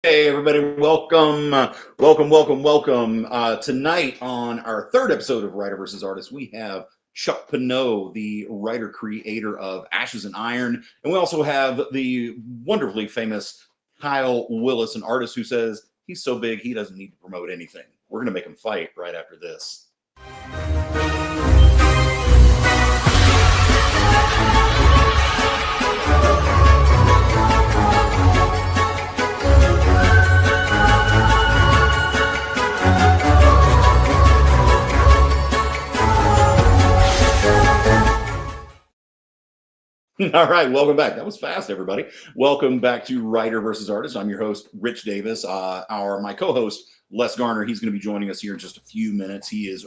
Hey, everybody, welcome. Tonight on our third episode of Writer versus Artist, we have Chuck Pineau, the writer-creator of Ashes and Iron. And we also have the wonderfully famous Kyle Willis, an artist who says he's so big he doesn't need to promote anything. We're going to make him fight right after this. All right, welcome back. That was fast, everybody. Welcome back to Writer versus Artist. I'm your host, Rich Davis. My co-host, Les Garner, he's going to be joining us here in just a few minutes. He is,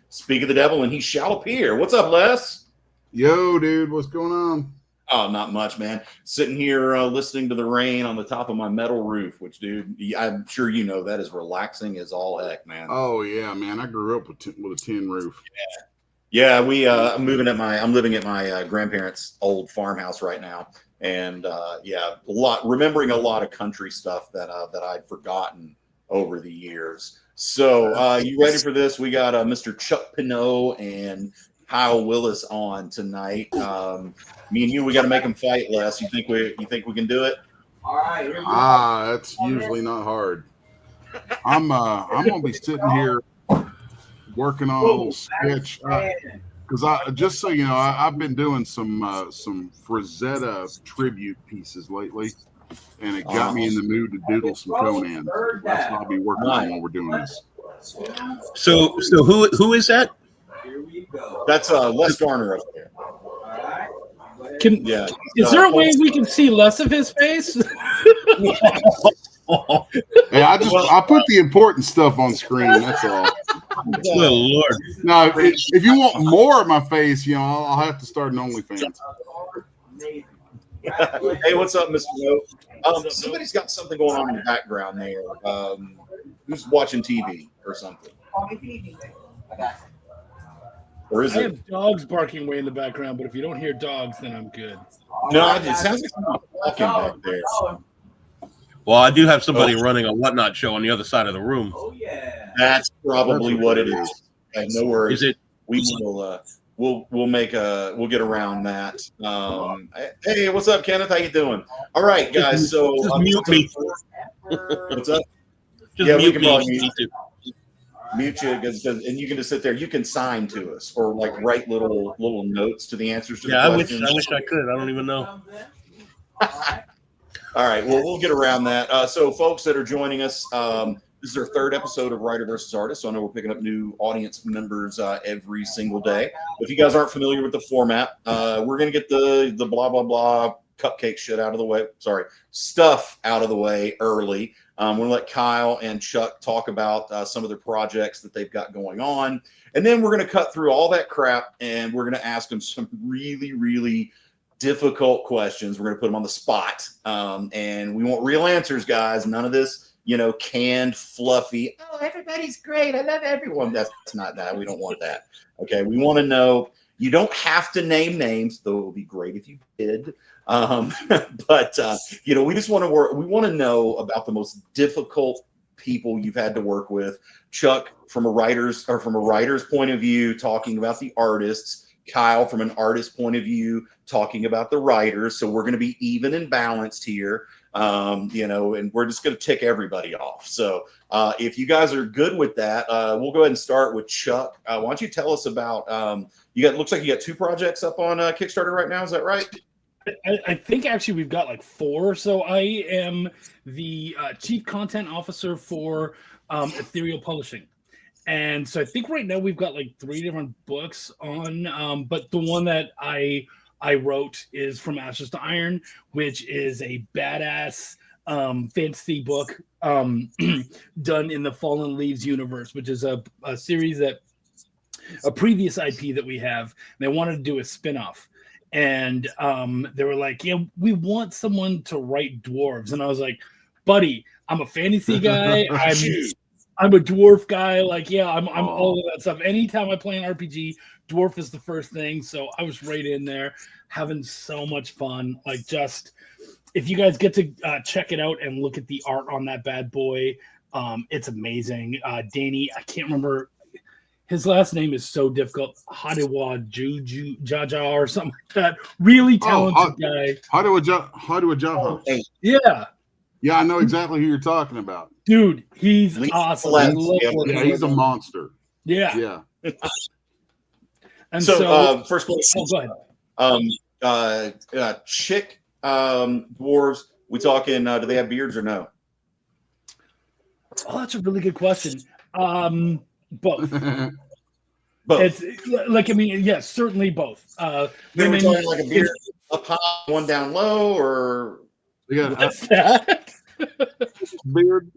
speak of the devil, and he shall appear. What's up, Les? Yo, dude, what's going on? Oh, not much, man. Sitting here listening to the rain on the top of my metal roof, which, dude, I'm sure you know that is relaxing as all heck, man. Oh, yeah, man. I grew up with a tin roof. Yeah, I'm living at my grandparents' old farmhouse right now, and remembering a lot of country stuff that I'd forgotten over the years. So, you ready for this? We got Mr. Chuck Pineau and Kyle Willis on tonight. Me and you, we got to make them fight, Les. You think we can do it? All right. That's usually not hard. I'm gonna be sitting here working on a little sketch because just so you know, I've been doing some Frazetta tribute pieces lately, and it got me in the mood to doodle some Conan. That's what I'll be working on while we're doing this. So who is that? Here we go. That's Les Garner up there. All right. Is there a way we can see less of his face? Hey, I put the important stuff on screen. That's all. Good Lord! Now, if you want more of my face, I'll have to start an OnlyFans. Hey, what's up, Mr. Note? Somebody's got something going on in the background there. Who's watching TV or something? Or is I it? have dogs barking way in the background, but if you don't hear dogs, then I'm good. No, it sounds like someone walking back there. Well, I do have somebody running a Whatnot show on the other side of the room. Oh yeah. That's probably what it is. Okay, no worries. Is it? We will. We'll get around that. Hey, what's up, Kenneth? How you doing? All right, guys. So Just mute me. What's up? Just Yeah, we mute can me. probably mute you, and you can just sit there. You can sign to us or like write little notes to the answers to the Yeah, I questions. wish I could. I don't even know. All right, well, we'll get around that. So, folks that are joining us, this is our third episode of Writer versus Artist. So I know we're picking up new audience members every single day. But if you guys aren't familiar with the format, we're going to get the blah, blah, blah cupcake shit out of the way. Sorry, stuff out of the way early. We're going to let Kyle and Chuck talk about some of their projects that they've got going on. And then we're going to cut through all that crap, and we're going to ask them some really, really difficult questions. We're going to put them on the spot. And we want real answers, guys. None of this, canned, fluffy, oh, everybody's great, I love everyone. That's not that. We don't want that. Okay. We want to know. You don't have to name names, though it would be great if you did. But we just want to we want to know about the most difficult people you've had to work with. Chuck, from a writer's point of view, talking about the artists. Kyle, from an artist point of view, talking about the writers. So we're going to be even and balanced here, and we're just going to tick everybody off. So if you guys are good with that, we'll go ahead and start with Chuck. Why don't you tell us about, looks like you got two projects up on Kickstarter right now. Is that right? I think actually we've got like four. So I am the chief content officer for Ethereal Publishing. And so I think right now we've got like 3 different books on, but the one that I wrote is From Ashes to Iron, which is a badass fantasy book done in the Fallen Leaves universe, which is a series that a previous IP that we have. They wanted to do a spinoff. And they were like, yeah, we want someone to write dwarves. And I was like, buddy, I'm a fantasy guy. I'm a dwarf guy. Like, yeah, I'm all of that stuff. Anytime I play an RPG, dwarf is the first thing. So I was right in there having so much fun. Like, just if you guys get to check it out and look at the art on that bad boy, it's amazing. Danny, I can't remember. His last name is so difficult. Hadewa Jaja or something like that. Really talented guy. Jaha. Hey, Yeah. Yeah, I know exactly who you're talking about. Dude, he's Lisa awesome. Letts, I love yeah, working Yeah, he's with a him. monster. Yeah. Yeah. And so first question. go ahead. Chick dwarves. We talking? Do they have beards or no? Oh, that's a really good question. Both. Both. It's like, I mean, yes, certainly both. They were Women, talking like a beard up high, one down low, or They got what's that? a beard.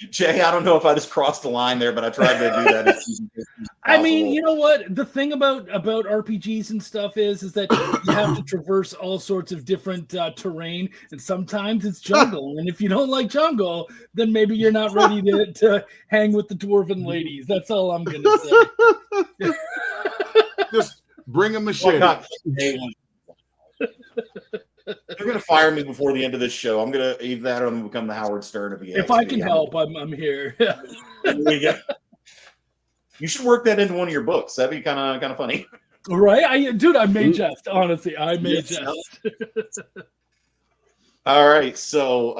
Jay. I don't know if I just crossed the line there, but I tried to do that. As I mean, you know what? The thing about RPGs and stuff is that you have to traverse all sorts of different terrain, and sometimes it's jungle. And if you don't like jungle, then maybe you're not ready to hang with the dwarven ladies. That's all I'm gonna say. Just bring a machete. They're gonna fire me before the end of this show. I'm gonna either that or I'm gonna become the Howard Stern of EXP. If I can help, I'm here. You should work that into one of your books. That'd be kind of funny. Right? I may jest. Honestly, I may jest. All right, so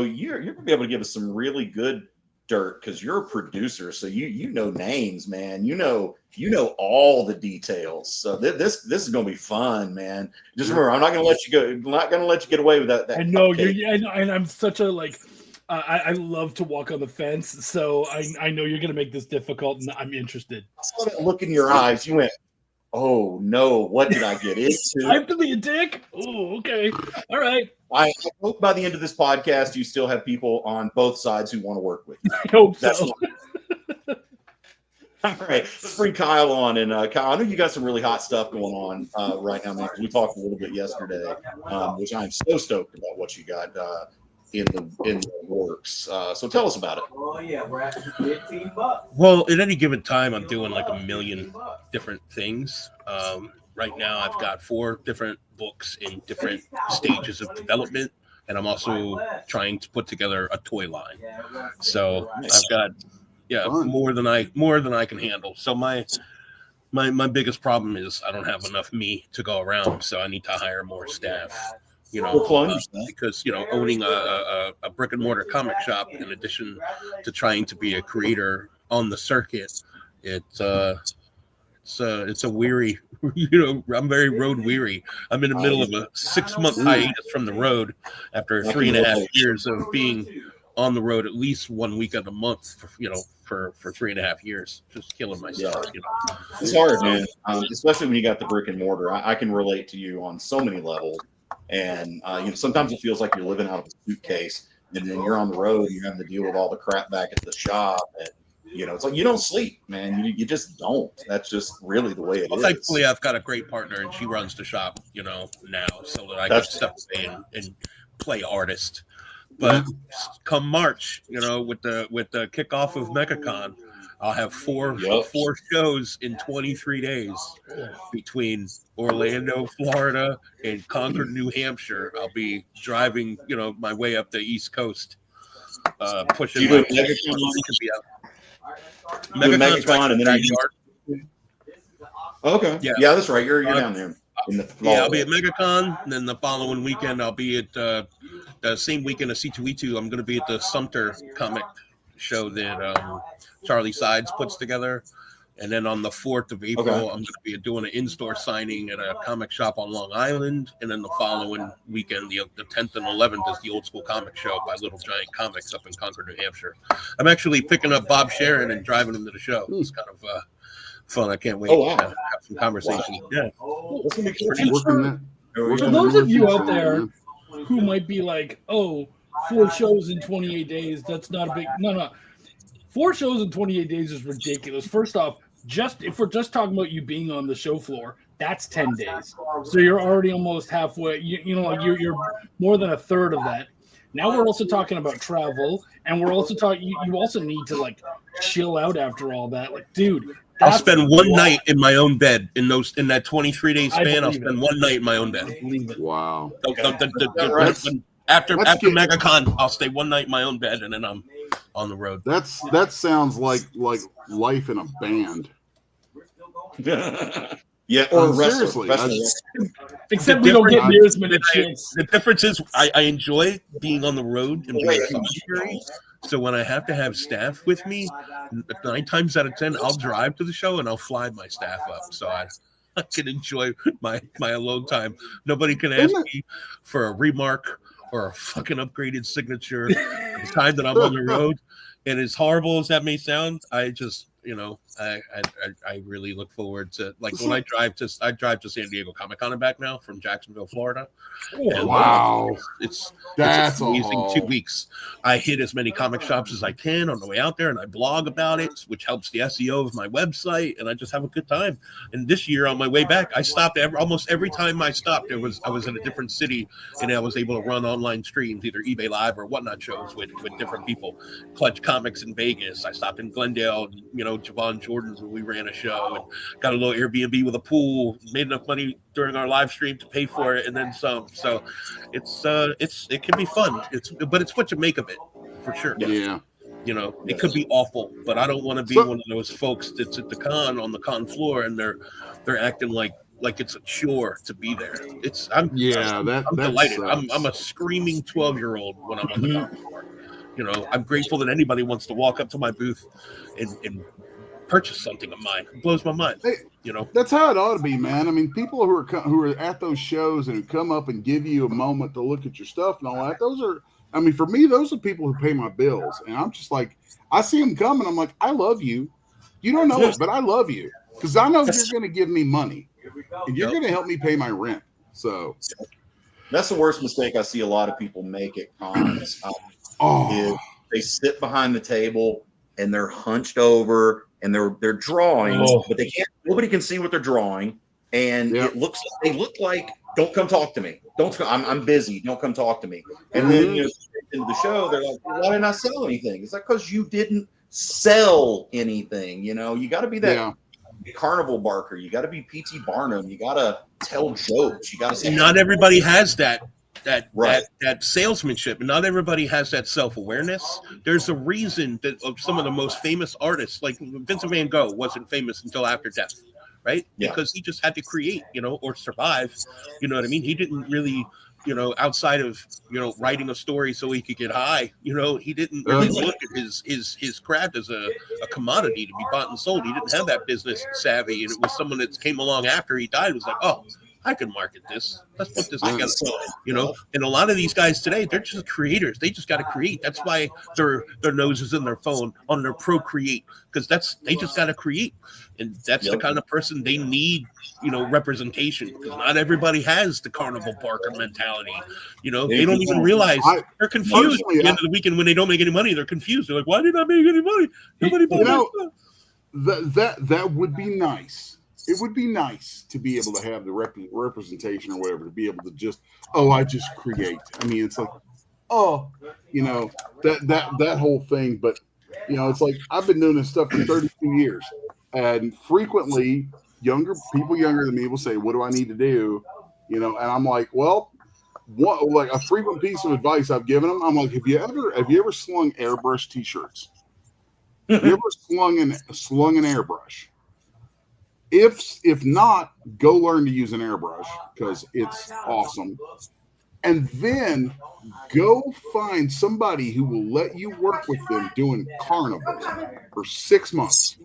you're gonna be able to give us some really good dirt because you're a producer, so you know names, man. You know all the details. So this is gonna be fun, man. Just remember, I'm not gonna let you go. Not gonna let you get away with that. I know cupcake. and I'm such a I love to walk on the fence, so I know you're gonna make this difficult, and I'm interested. I saw that look in your eyes. You went, "Oh no, what did I get into?" I have to be a dick. Oh, okay, all right. I hope by the end of this podcast, you still have people on both sides who want to work with you. I hope That's so. All right, let's bring Kyle on. And Kyle, I know you got some really hot stuff going on right now, man. We talked a little bit yesterday, which I'm so stoked about what you got in the works. So tell us about it. Oh yeah, we're at $15. Well, at any given time, I'm doing like a million different things. Right now, I've got 4 different books in different stages of development, and I'm also trying to put together a toy line. So I've got more than I can handle. So my biggest problem is I don't have enough me to go around, so I need to hire more staff. Because owning a brick and mortar comic shop, in addition to trying to be a creator on the circuit, it's a weary. I'm very road weary. I'm in the middle of a 6-month hiatus from the road after 3.5 years of being on the road at least 1 weekend a month. For 3.5 years, just killing myself. It's hard, man. Especially when you got the brick and mortar. I can relate to you on so many levels. And sometimes it feels like you're living out of a suitcase, and then you're on the road. You're having to deal with all the crap back at the shop, and it's like you don't sleep, man. You just don't. That's just really the way it is. Thankfully, I've got a great partner, and she runs the shop, now, so that I can step away and play artist. But come March, with the kickoff of MegaCon, I'll have four shows in 23 days between Orlando, Florida, and Concord, New Hampshire. I'll be driving, my way up the East Coast, pushing. You go to MegaCon and then okay, yeah, that's right. You're down there. I'll be at MegaCon, and then the following weekend I'll be at the same weekend as C2E2. I'm going to be at the Sumter comic show that Charlie Sides puts together, and then on the 4th of April I'm going to be doing an in-store signing at a comic shop on Long Island, and then the following weekend, the 10th and 11th, is the Old School Comic Show by Little Giant Comics up in Concord, New Hampshire. I'm actually picking up Bob Sharon and driving him to the show. It's kind of fun. I can't wait to have some conversation. Yeah. That's gonna be cool. For those of you out there who might be like, "Oh, 4 shows in 28 days, that's not a big..." No. 4 shows in 28 days is ridiculous. First off, if we're just talking about you being on the show floor, that's 10 days. So you're already almost halfway. You're more than a third of that. Now we're also talking about travel, and we're also talking. You also need to chill out after all that. Dude, I'll spend one night in my own bed in that 23-day I span. I'll believe spend it. one night in my own bed. Believe it. Wow. After Let's get- MegaCon, I'll stay one night in my own bed, and then I'm on the road. That sounds like life in a band. Yeah, or wrestler. Seriously, Except The we don't get difference- near as many chicks. The difference is I enjoy being on the road and being solitary. So when I have to have staff with me, 9 times out of 10, I'll drive to the show and I'll fly my staff up. So I can enjoy my alone time. Nobody can ask me for a remark or a fucking upgraded signature the time that I'm on the road. And as horrible as that may sound, I just, I really look forward to, like, when I drive to San Diego Comic-Con and back now from Jacksonville, Florida. And, wow. It's That's amazing a 2 weeks. I hit as many comic shops as I can on the way out there, and I blog about it, which helps the SEO of my website, and I just have a good time. And this year on my way back, I stopped almost every time I stopped. I was in a different city, and I was able to run online streams, either eBay Live or whatnot shows with different people. Clutch Comics in Vegas. I stopped in Glendale, Javon Jordan, we ran a show and got a little Airbnb with a pool, made enough money during our live stream to pay for it, and then some. So it can be fun. But it's what you make of it, for sure. Yeah. It could be awful, but I don't want to be one of those folks that's at the con, on the con floor, and they're acting like it's a chore to be there. I'm delighted. I'm a screaming 12-year-old when I'm on the con floor. I'm grateful that anybody wants to walk up to my booth and purchase something of mine. It blows my mind. That's how it ought to be, man. I mean, people who are at those shows and who come up and give you a moment to look at your stuff and all that, for me, those are people who pay my bills. And I'm just like, I see them coming. I'm like, I love you. You don't know it, but I love you because I know you're going to give me money and you're going to help me pay my rent. So that's the worst mistake I see a lot of people make at cons. Is they sit behind the table and they're hunched over and they're drawing, but nobody can see what they're drawing, and they look like, don't come talk to me. I'm busy. Don't come talk to me. And then into the show, they're like, why didn't I sell anything? It's like, because you didn't sell anything. You got to be that carnival barker. You got to be P.T. Barnum. You got to tell jokes. You got to say. Not everybody has that salesmanship, and not everybody has that self-awareness. There's a reason that some of the most famous artists, like Vincent van Gogh, wasn't famous until after death, right? Because he just had to create, or survive. You know what I mean? He didn't really, outside of writing a story so he could get high. He didn't really look at his craft as a commodity to be bought and sold. He didn't have that business savvy, and it was someone that came along after he died. Was like, oh, I can market this. Let's put this together. And a lot of these guys today, they're just creators. They just got to create. That's why their nose is in their phone on their Procreate, because they just got to create. And that's the kind of person they need, representation. Because not everybody has the carnival barker mentality. They don't even realize they're confused at the end of the weekend when they don't make any money. They're confused. They're like, why did I make any money? Nobody bought that would be nice. It would be nice to be able to have the representation or whatever, to be able to just, I just create. I mean, it's like, that whole thing. But, it's like, I've been doing this stuff for 32 years. And frequently, people younger than me will say, what do I need to do? And I'm like, well, like a frequent piece of advice I've given them, I'm like, have you ever slung airbrush t-shirts? Have you ever slung an airbrush? If not, go learn to use an airbrush because it's awesome. And then go find somebody who will let you work with them doing carnivals for 6 months.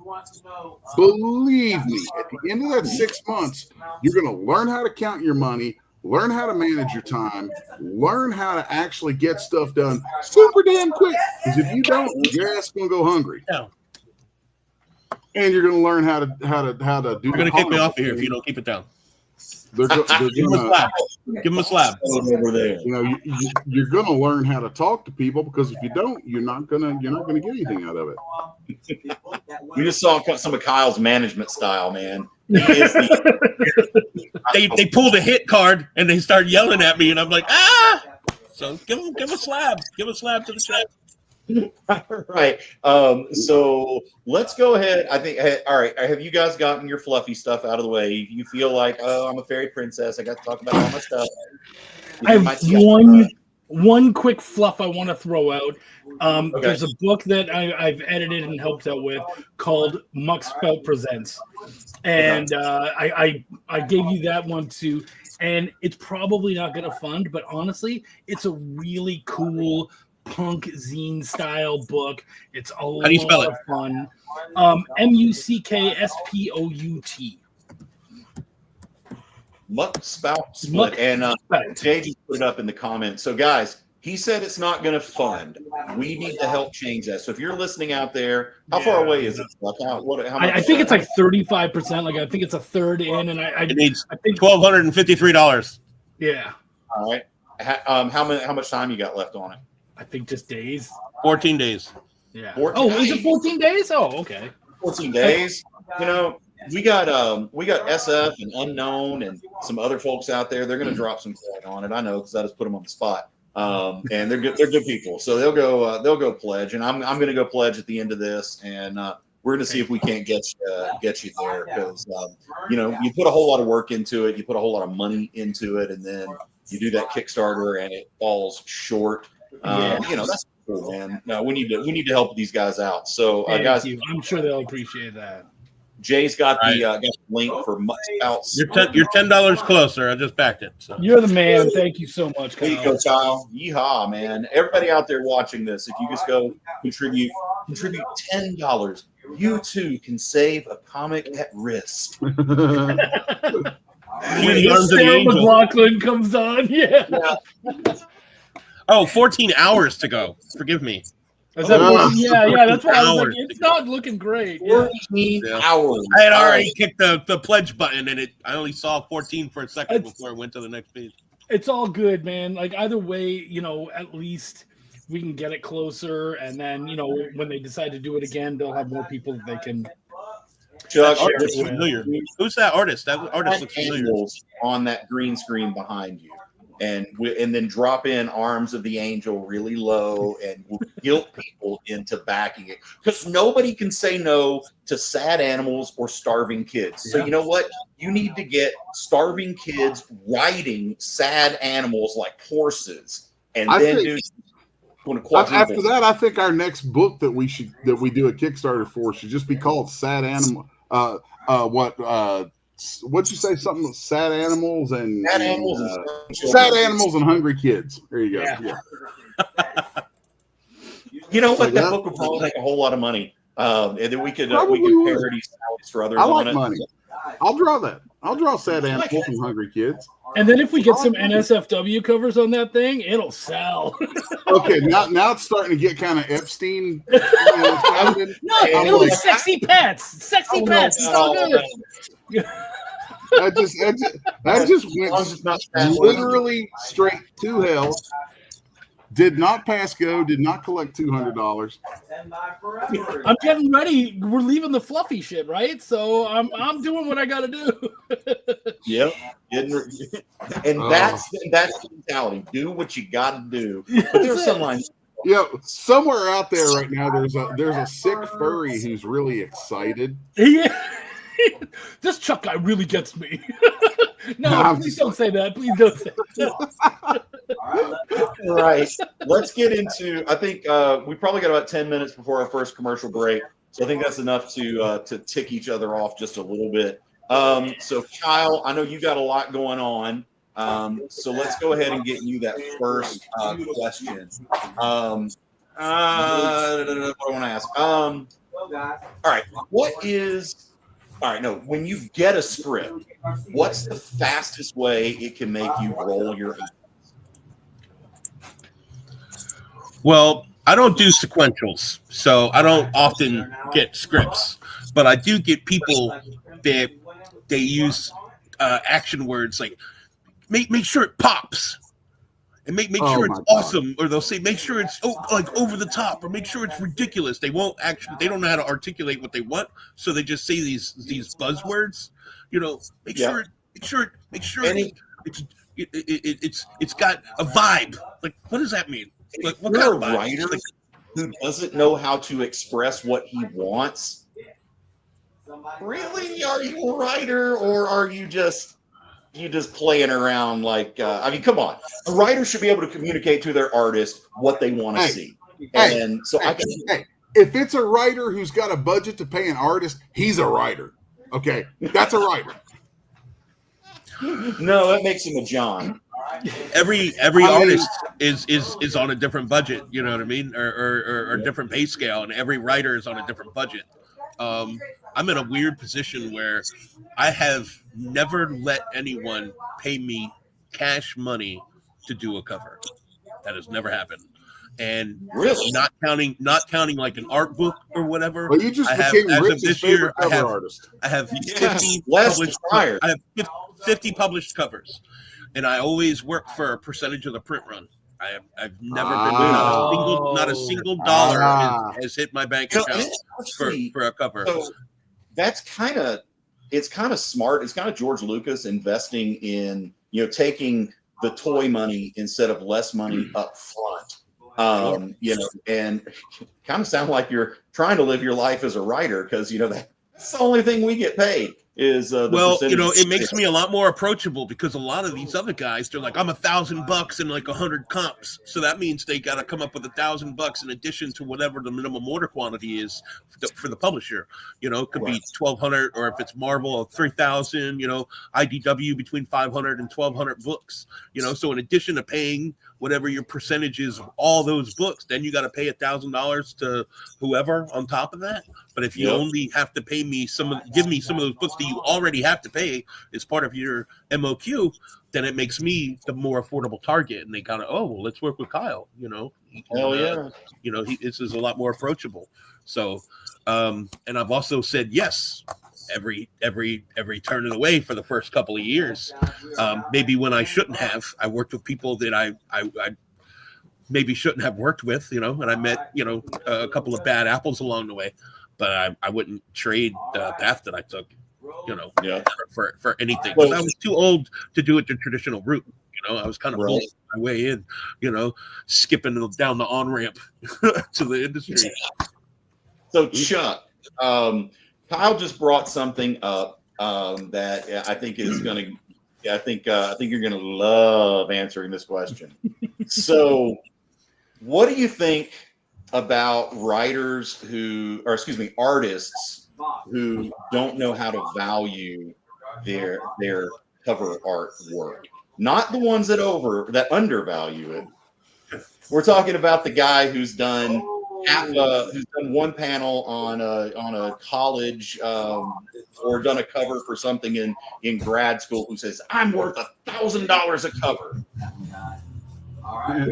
Believe me, at the end of that 6 months, you're going to learn how to count your money, learn how to manage your time, learn how to actually get stuff done super damn quick. Because if you don't, your ass going to go hungry. Yeah. And you're going to learn how to do. You're going to kick me off of here if you don't keep it down. They're Give him a slap. Give him a slap. Over there. You're going to learn how to talk to people, because if you don't, you're not going to get anything out of it. You just saw some of Kyle's management style, man. They pulled a hit card and they started yelling at me, and I'm like, ah! So give him a slab. Give a slab to the chest. All right. So let's go ahead. I think. All right. Have you guys gotten your fluffy stuff out of the way? You feel like, oh, I'm a fairy princess. I got to talk about all my stuff. I have one quick fluff I want to throw out. Okay. There's a book that I've edited and helped out with called Muck Spout Presents, and I gave you that one too. And it's probably not going to fund, but honestly, it's a really cool punk zine style book. It's a lot of fun. MUCKSPOUT. Muck Spout Split. And Jay just put it up in the comments. So, guys, he said it's not going to fund. We need to help change that. So, if you're listening out there, how far away is it? Like how much? I think it's like 35%. Like I think it's a third in, and it needs $1,253. Yeah. All right. How much time you got left on it? I think just days. 14 days. Yeah. 14 is it 14 days? Oh, okay. 14 days. You know, we got SF and Unknown and some other folks out there. They're going to drop some coin on it. I know because I just put them on the spot. And they're good. They're good people. So they'll go pledge, and I'm going to go pledge at the end of this, and we're going to see if we can't get you there because you know, you put a whole lot of work into it, you put a whole lot of money into it, and then you do that Kickstarter and it falls short. You know, that's cool, man. No, we need to help these guys out. So guys, I'm sure they'll appreciate that. Jay's got the link for Muck Spout. You're $10 closer. I just backed it. So. You're the man. Thank you so much, Kyle. There you go, Kyle. Yeehaw, man. Everybody out there watching this, if you just go contribute $10, you too can save a comic at risk. When Sarah McLachlan comes on, yeah. Oh, 14 hours to go. Forgive me. Is that 14? Yeah, that's why I was like, it's not looking great. 14 hours. I had already kicked the pledge button, and I only saw 14 for a second before I went to the next page. It's all good, man. Like either way, you know, at least we can get it closer, and then, you know, when they decide to do it again, they'll have more people that they can. Chuck, familiar. Who's that artist? That artist looks familiar. On that green screen behind you. And then drop in Arms of the Angel really low and guilt people into backing it. Because nobody can say no to sad animals or starving kids. So you know what? You need to get starving kids riding sad animals like horses. And after that, I think our next book that we do a Kickstarter for should just be called Sad Animal. What'd you say? Something sad animals and sad animals and hungry kids. There you go. Yeah. You know what? That book would probably make a whole lot of money, and then we could parody salads for others. I like money. I'll draw that. I'll draw sad animals and hungry kids. And then if we get some NSFW covers on that thing, it'll sell. Okay, now it's starting to get kind of Epstein. It'll be sexy pets. Sexy pets. It's all good. I just went literally straight to hell. Did not pass go. Did not collect $200. I'm getting ready. We're leaving the fluffy shit, right? So I'm doing what I got to do. Yep. And that's the mentality. Do what you got to do. But there's some lines. Yeah, somewhere out there right now, there's a sick furry who's really excited. Yeah. This Chuck guy really gets me. No, please don't say that. Please don't say that. All right. Let's get into, I think we probably got about 10 minutes before our first commercial break. So I think that's enough to tick each other off just a little bit. So Kyle, I know you got a lot going on. So let's go ahead and get you that first question. What do I want to ask? All right. When you get a script, what's the fastest way it can make you roll your eyes? Well, I don't do sequentials, so I don't often get scripts, but I do get people that they use action words like make sure it pops and make sure it's awesome, or they'll say make sure it's like over the top, or make sure it's ridiculous. They don't know how to articulate what they want, so they just say these buzzwords. You know, make sure it's got a vibe. Like, what does that mean? Like, what kind of vibe? Writer, who doesn't know how to express what he wants, really, are you a writer, or are you just playing around? Like, I mean, come on, a writer should be able to communicate to their artist what they want to see. And if it's a writer who's got a budget to pay an artist, he's a writer. Okay, that's a writer. No, that makes him a John. Every artist is on a different budget, you know what I mean, or different pay scale, and every writer is on a different budget. I'm in a weird position where I have never let anyone pay me cash money to do a cover. That has never happened. And really, not counting like an art book or whatever. Well, you just became Rich's favorite cover artist. I have 50 published. I have 50 published covers, and I always work for a percentage of the print run. I've never been not a single dollar has hit my bank account for a cover. So that's kind of smart. It's kind of George Lucas investing in, taking the toy money instead of less money up front. And kind of sound like you're trying to live your life as a writer, because that's the only thing we get paid is it makes me a lot more approachable, because a lot of these other guys, they're like, I'm $1,000 and like 100 comps, so that means they got to come up with $1,000 in addition to whatever the minimum order quantity is for the publisher. It could be 1,200, or if it's Marvel, 3,000. IDW between 500 and 1,200 books. So in addition to paying whatever your percentage is of all those books, then you got to pay $1,000 to whoever on top of that. But if you only have to pay me give me some of those books that you already have to pay as part of your MOQ, then it makes me the more affordable target. And they kind of, let's work with Kyle. This is a lot more approachable. So, and I've also said yes every turn of the way for the first couple of years. Maybe when I shouldn't have. I worked with people that I maybe shouldn't have worked with, and I met, a couple of bad apples along the way, but I wouldn't trade the path that I took, for anything. Because I was too old to do it the traditional route. I was kind of bullying my way in, skipping down the on-ramp to the industry. So Chuck, Kyle just brought something up that I think is going to, I think you're going to love answering this question. So what do you think about artists who don't know how to value their cover art work? Not the ones that undervalue it. We're talking about the guy who's done one panel on a college or done a cover for something in grad school, who says, I'm worth $1,000 a cover. All right,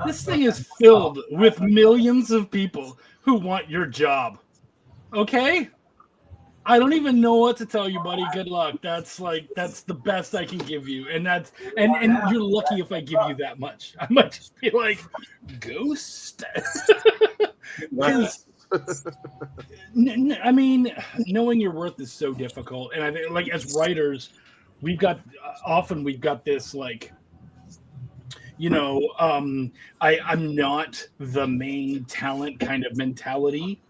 this thing is filled with millions of people who want your job. Okay? I don't even know what to tell you, buddy. Good luck. That's the best I can give you. And you're lucky if I give you that much. I might just be like, ghost. I mean, knowing your worth is so difficult. And I think, like, as writers, we've got this, like, I'm not the main talent kind of mentality,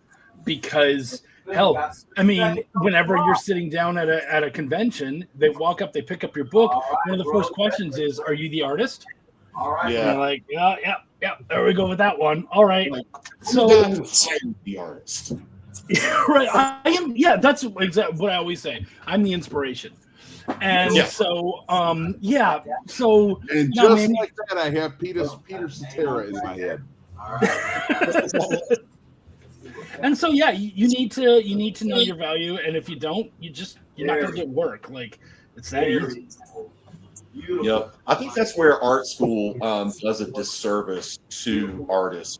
because hell, I mean, whenever you're sitting down at a convention, they walk up, they pick up your book. One of the first questions is, "Are you the artist?" All right. Yeah. Like, yeah. There we go with that one. All right. So the artist. Right. I am. Yeah. That's exactly what I always say. I'm the inspiration. And so. So. And just like that, I have Peter Cetera in my head. All right. And so, you need to know your value, and if you don't, you're not gonna get work. Like, it's that easy. Yep, I think that's where art school does a disservice to artists.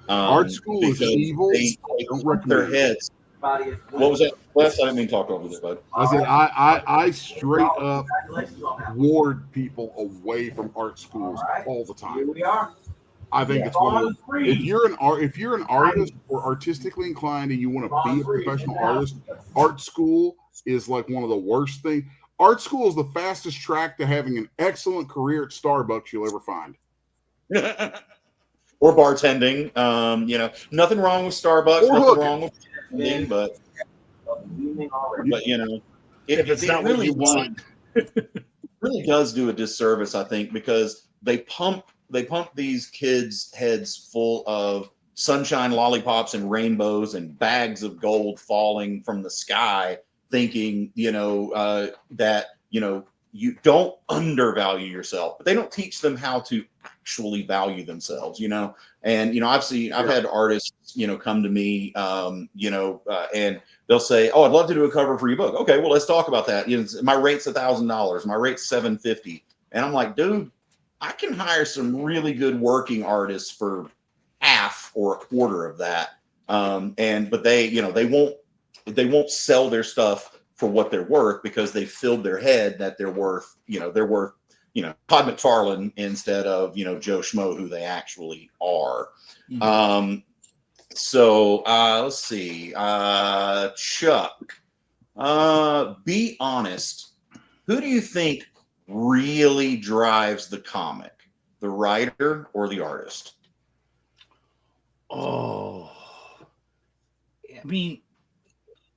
Art school is evil. They don't recommend their heads. What was that? Last I didn't mean to talk over there, bud. I said I straight up ward people away from art schools all the time. Here we are. I think it's one of the, if you're an artist or artistically inclined and you want to be a professional artist, art school is like one of the worst things. Art school is the fastest track to having an excellent career at Starbucks you'll ever find. or bartending. Nothing wrong with Starbucks, Or nothing hooking. wrong with bartending, but If it's not what you want. really does do a disservice, I think, because they pump these kids' heads full of sunshine, lollipops, and rainbows, and bags of gold falling from the sky, thinking that you don't undervalue yourself, but they don't teach them how to actually value themselves. And I've had artists come to me, and they'll say, "Oh, I'd love to do a cover for your book." Okay, well, let's talk about that. My rate's $1,000. My rate's $750, and I'm like, dude, I can hire some really good working artists for half or a quarter of that. But they won't sell their stuff for what they're worth because they filled their head that they're worth Todd McFarlane instead of Joe Schmo, who they actually are. Mhm. So let's see, Chuck, be honest. Who do you think really drives the comic, the writer or the artist? Oh, I mean,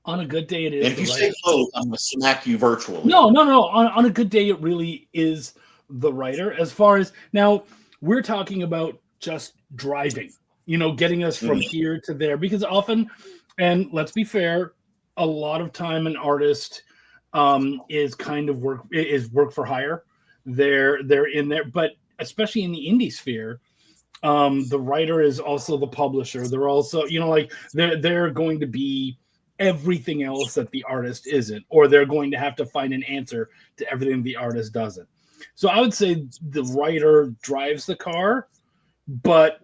on a good day, it is. And if the you writer. say both, I'm going to smack you virtually. No. On a good day, it really is the writer. As far as now, we're talking about just driving, getting us from here to there. Because often, and let's be fair, a lot of time an artist is kind of work for hire. They're in there, but especially in the indie sphere, the writer is also the publisher. They're also, they're going to be everything else that the artist isn't, or they're going to have to find an answer to everything the artist doesn't. So I would say the writer drives the car, but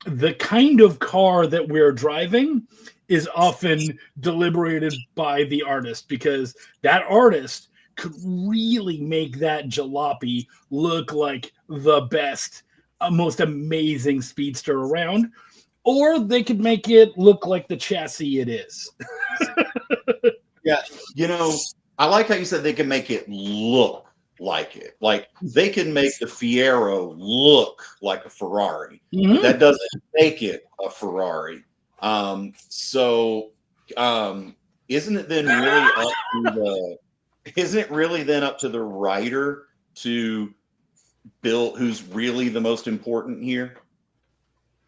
the kind of car that we're driving is often deliberated by the artist, because that artist could really make that jalopy look like the best, most amazing speedster around, or they could make it look like the chassis it is. Yeah, I like how you said they can make it look like it. Like they can make the Fiero look like a Ferrari. Mhm. That doesn't make it a Ferrari. Isn't it then really up to the writer to build who's really the most important here?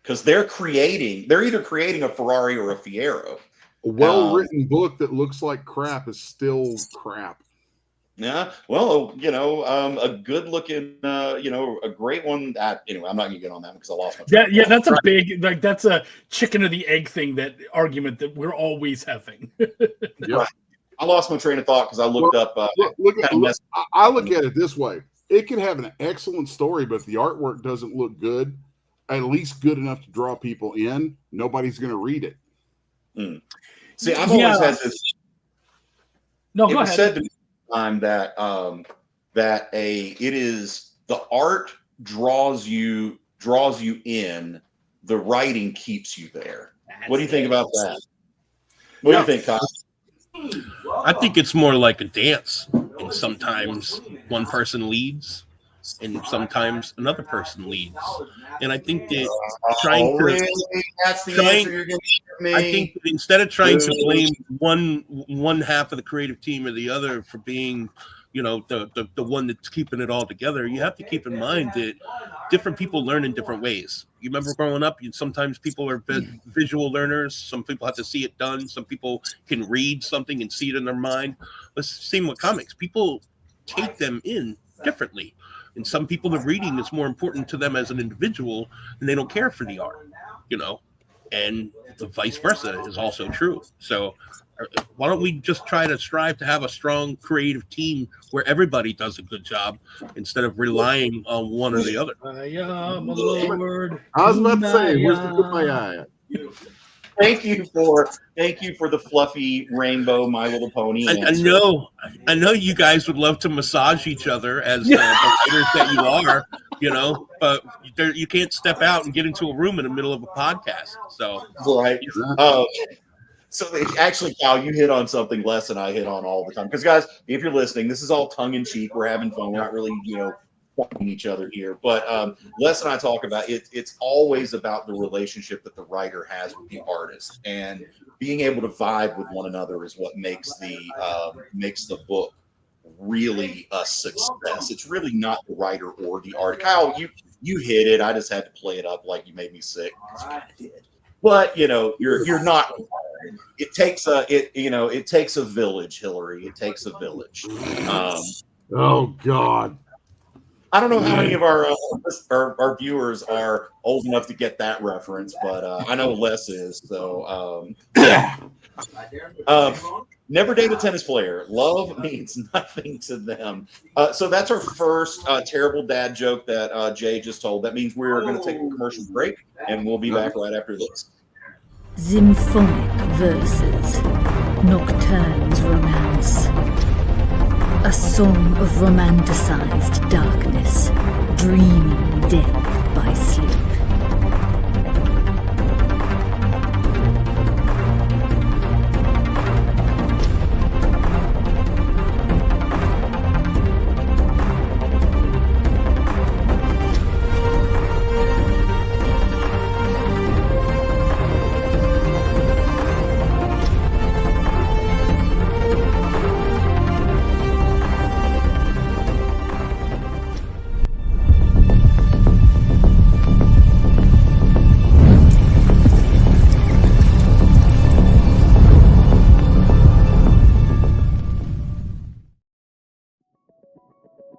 Because they're either creating a Ferrari or a Fiero. A well-written book that looks like crap is still crap. Yeah, well, a good-looking, a great one. That I'm not gonna get on that because I lost my. Yeah, that's a big, that's a chicken or the egg thing. That argument that we're always having. Yeah, I lost my train of thought because I looked up. I look at it this way: it can have an excellent story, but if the artwork doesn't look good, at least good enough to draw people in, nobody's going to read it. See, I've always had this. No, it go was ahead. said to me time that it is the art draws you in, the writing keeps you there. What do you think about that? What do you think, Kyle? I think it's more like a dance, and sometimes one person leads and sometimes another person leads. And I think that that's the answer you're going to give me. I think that instead of trying to blame one half of the creative team or the other for being, the one that's keeping it all together, you have to keep in mind that different people learn in different ways. You remember growing up, sometimes people are visual learners. Some people have to see it done. Some people can read something and see it in their mind. Let's same with comics. People take them in differently. And some people, the reading is more important to them as an individual, and they don't care for the art, and the vice versa is also true. So why don't we just try to strive to have a strong creative team where everybody does a good job instead of relying on one or the other? I am a Lord. I was about to say, where's the kumbaya at? Thank you for the fluffy rainbow My Little Pony. I know you guys would love to massage each other as the writers that you are, but you can't step out and get into a room in the middle of a podcast. So right. So actually, Kyle, you hit on something less than I hit on all the time. Because guys, if you're listening, this is all tongue in cheek. We're having fun. We're not really, fighting each other here. But Les and I talk about it. It's always about the relationship that the writer has with the artist, and being able to vibe with one another is what makes the book really a success. It's really not the writer or the art. Kyle, you hit it. I just had to play it up like you made me sick. But you're not. It takes a village, Hillary. It takes a village. Oh God. I don't know how many of our viewers are old enough to get that reference, but I know Les is. So, never date a tennis player. Love means nothing to them. So that's our first terrible dad joke that Jay just told. That means we're going to take a commercial break, and we'll be back right after this. Symphonic verses, Nocturne's romance. A song of romanticized darkness, dreaming death by sleep.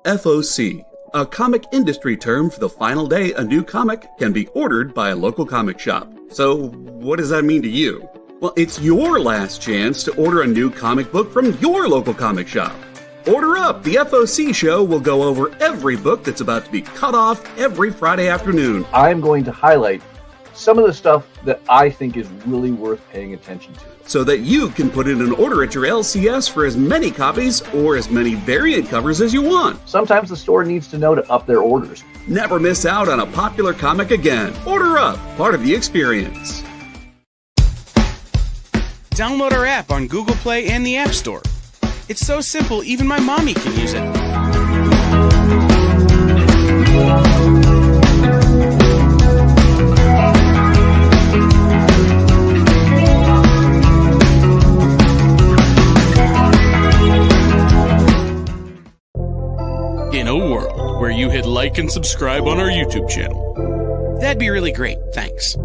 FOC, a comic industry term for the final day a new comic can be ordered by a local comic shop. So, what does that mean to you? Well, it's your last chance to order a new comic book from your local comic shop. Order up! The FOC show will go over every book that's about to be cut off every Friday afternoon. I'm going to highlight some of the stuff that I think is really worth paying attention to, so that you can put in an order at your LCS for as many copies or as many variant covers as you want. Sometimes the store needs to know to up their orders. Never miss out on a popular comic again. Order up, part of the experience. Download our app on Google Play and the App Store. It's so simple, even my mommy can use it. In a world where you hit like and subscribe on our YouTube channel, that'd be really great, thanks.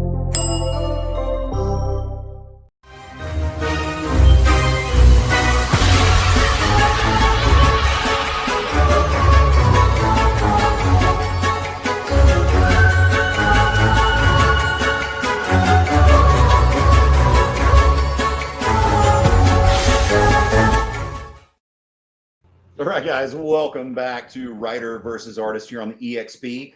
All right, guys, welcome back to Writer versus Artist here on the EXP.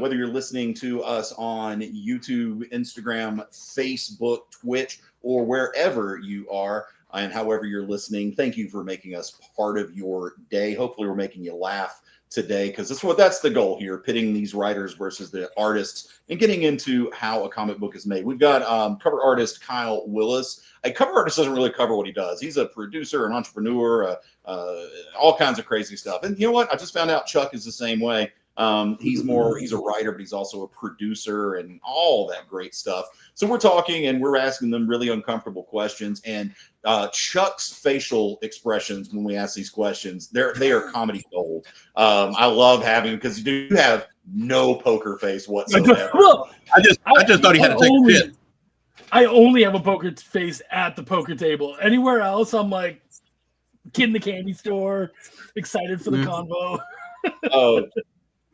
Whether you're listening to us on YouTube, Instagram, Facebook, Twitch, or wherever you are, and however you're listening, thank you for making us part of your day. Hopefully we're making you laugh today, because that's the goal here, pitting these writers versus the artists and getting into how a comic book is made. We've got cover artist Kyle Willis. A cover artist doesn't really cover what he does. He's a producer, an entrepreneur, all kinds of crazy stuff. And you know what? I just found out Chuck is the same way. He's a writer, but he's also a producer and all that great stuff. So we're talking and we're asking them really uncomfortable questions. And Chuck's facial expressions when we ask these questions, they are comedy gold. I love having, because you do have no poker face whatsoever. Well, I just thought he had to take a shit. I only have a poker face at the poker table. Anywhere else, I'm like kid in the candy store, excited for the convo.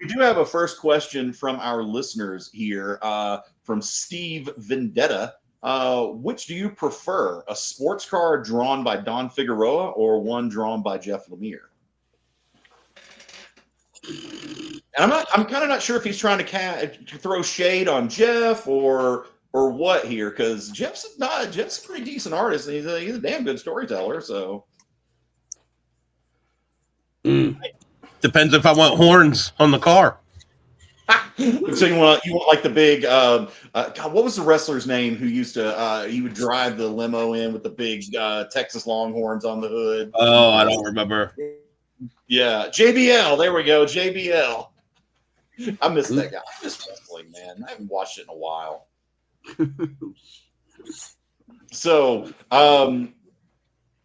We do have a first question from our listeners here, from Steve Vendetta. Which do you prefer, a sports car drawn by Don Figueroa or one drawn by Jeff Lemire? And I'm kind of not sure if he's trying to throw shade on Jeff or what here, because Jeff's a pretty decent artist, and he's a damn good storyteller. So depends if I want horns on the car. So you want like the big God, what was the wrestler's name who used to he would drive the limo in with the big Texas Longhorns on the hood? Oh, I don't remember. Yeah, JBL. There we go, JBL. I miss that guy. I miss wrestling, man. I haven't watched it in a while. So,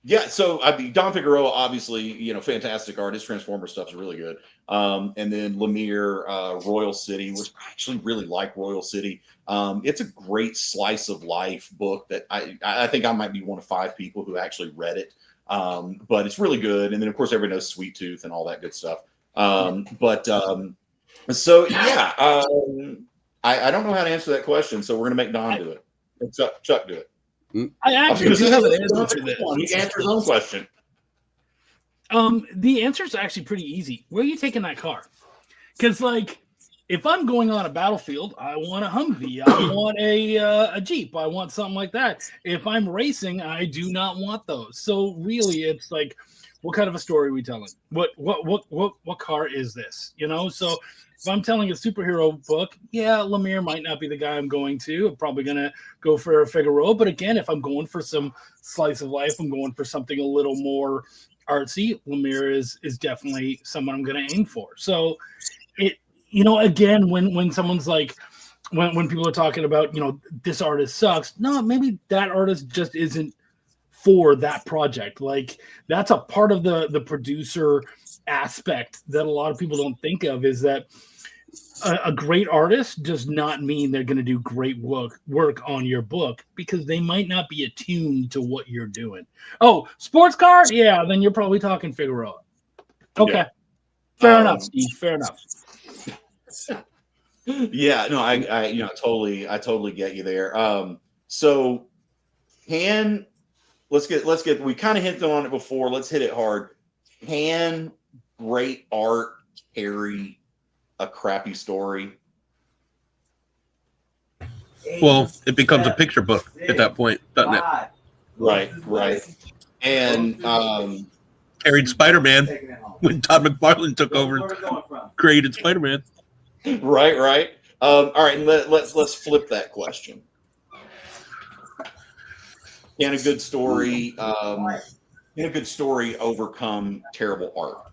yeah. So I mean, Don Figueroa, obviously, fantastic artist. Transformer stuff is really good. And then Lemire, Royal City, which I actually really like. Royal City. It's a great slice of life book that I think I might be one of 5 people who actually read it. But it's really good. And then of course everybody knows Sweet Tooth and all that good stuff. So yeah, I don't know how to answer that question, so we're gonna make Don do it. And Chuck do it. I actually do have an answer to this. He answered his own question. The answer is actually pretty easy. Where are you taking that car? Because like, if I'm going on a battlefield, I want a Humvee. I want a Jeep. I want something like that. If I'm racing, I do not want those. So really, it's like, what kind of a story are we telling? What car is this? So if I'm telling a superhero book, yeah, Lemire might not be the guy I'm going to. I'm probably gonna go for a Figueroa. But again, if I'm going for some slice of life, I'm going for something a little more artsy. Lemire is definitely someone I'm gonna aim for. So it, again, when someone's like, when people are talking about, this artist sucks. No, maybe that artist just isn't for that project. Like, that's a part of the producer aspect that a lot of people don't think of, is that a great artist does not mean they're going to do great work on your book, because they might not be attuned to what you're doing. Oh, sports car? Yeah, then you're probably talking Figueroa. Okay. Yeah. Fair enough, Steve. Fair enough. Yeah, no, I totally get you there. So let's get, we kind of hinted on it before. Let's hit it hard. Can great art carry a crappy story? Well, it becomes a picture book at that point, doesn't it? Right. And carried Spider-Man when Todd McFarlane took over, created Spider-Man. Right. All right, and let's flip that question. Can a good story overcome terrible art?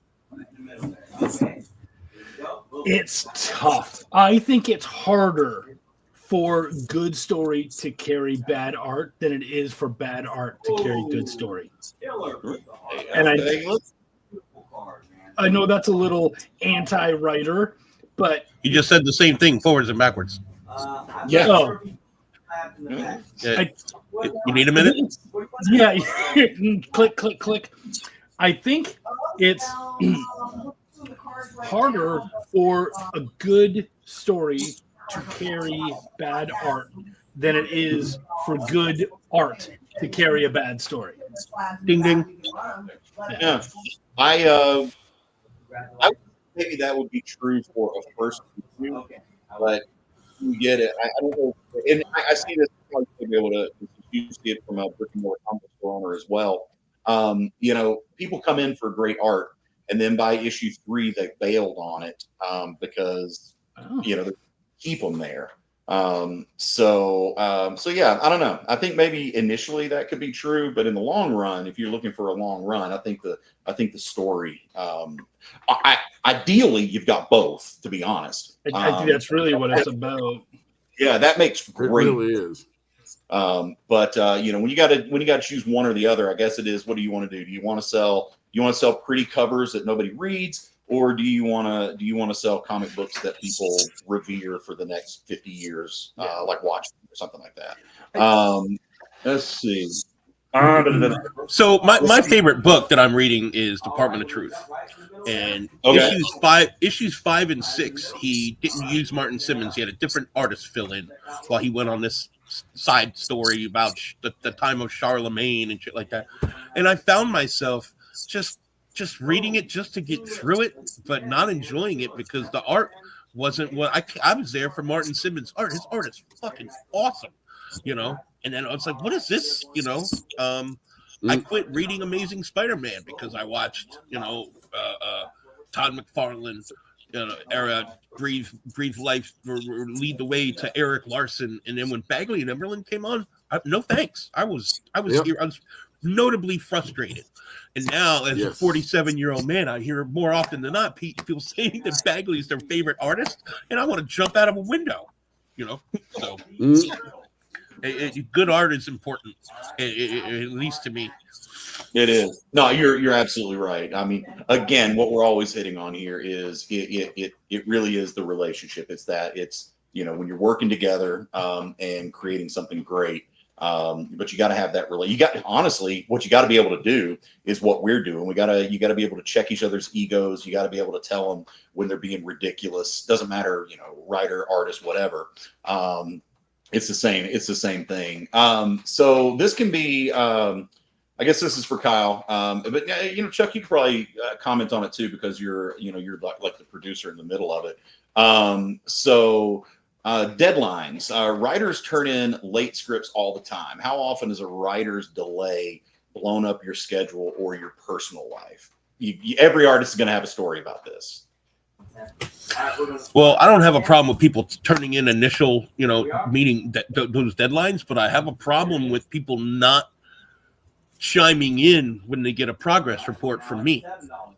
It's tough. I think it's harder for good story to carry bad art than it is for bad art to carry good story. And I know that's a little anti-writer, but you just said the same thing forwards and backwards. Yeah. Oh. You need a minute? Yeah. click. I think it's harder for a good story to carry bad art than it is for good art to carry a bad story. Ding ding. Yeah. I maybe that would be true for a first review, but you get it. I don't know, and I see this. To be able to, you see it from a brick and mortar comic store owner as well. People come in for great art, and then by issue 3 they bailed on it because they keep them there. So yeah, I don't know. I think maybe initially that could be true, but in the long run, if you're looking for a long run, I think the story. Ideally, you've got both. To be honest, I think that's really what it's about. Yeah, that makes great. It really is. But when you got to choose one or the other, I guess it is, what do you want to do? Do you want to sell pretty covers that nobody reads, or do you want to sell comic books that people revere for the next 50 years, like Watchmen or something like that? Let's see. So my favorite book that I'm reading is Department of Truth, and issues 5 and 6, he didn't use Martin Simmons. He had a different artist fill in while he went on this side story about the time of Charlemagne and shit like that. And I found myself just reading it just to get through it, but not enjoying it because the art wasn't what I was there for. Martin Simmons' art. His art is fucking awesome, And then I was like, what is this? I quit reading Amazing Spider-Man because I watched, Todd McFarlane era breathe life or lead the way to Eric Larson, and then when Bagley and Emberlin came on, no thanks. I was notably frustrated. And now, as a 47-year-old man, I hear more often than not people saying that Bagley is their favorite artist, and I want to jump out of a window, So good art is important, at least to me. It is. No, you're absolutely right. I mean, again, what we're always hitting on here is it really is the relationship. It's when you're working together and creating something great. But you got to have that honestly, what you got to be able to do is what we're doing. You got to be able to check each other's egos. You got to be able to tell them when they're being ridiculous. Doesn't matter, writer, artist, whatever. It's the same thing. So this can be, I guess this is for Kyle. But Chuck, you could probably comment on it too, because you're like the producer in the middle of it. Deadlines. Writers turn in late scripts all the time. How often is a writer's delay blown up your schedule or your personal life? Every artist is going to have a story about this. Well, I don't have a problem with people turning in initial, meeting those deadlines, but I have a problem with people not chiming in when they get a progress report from me,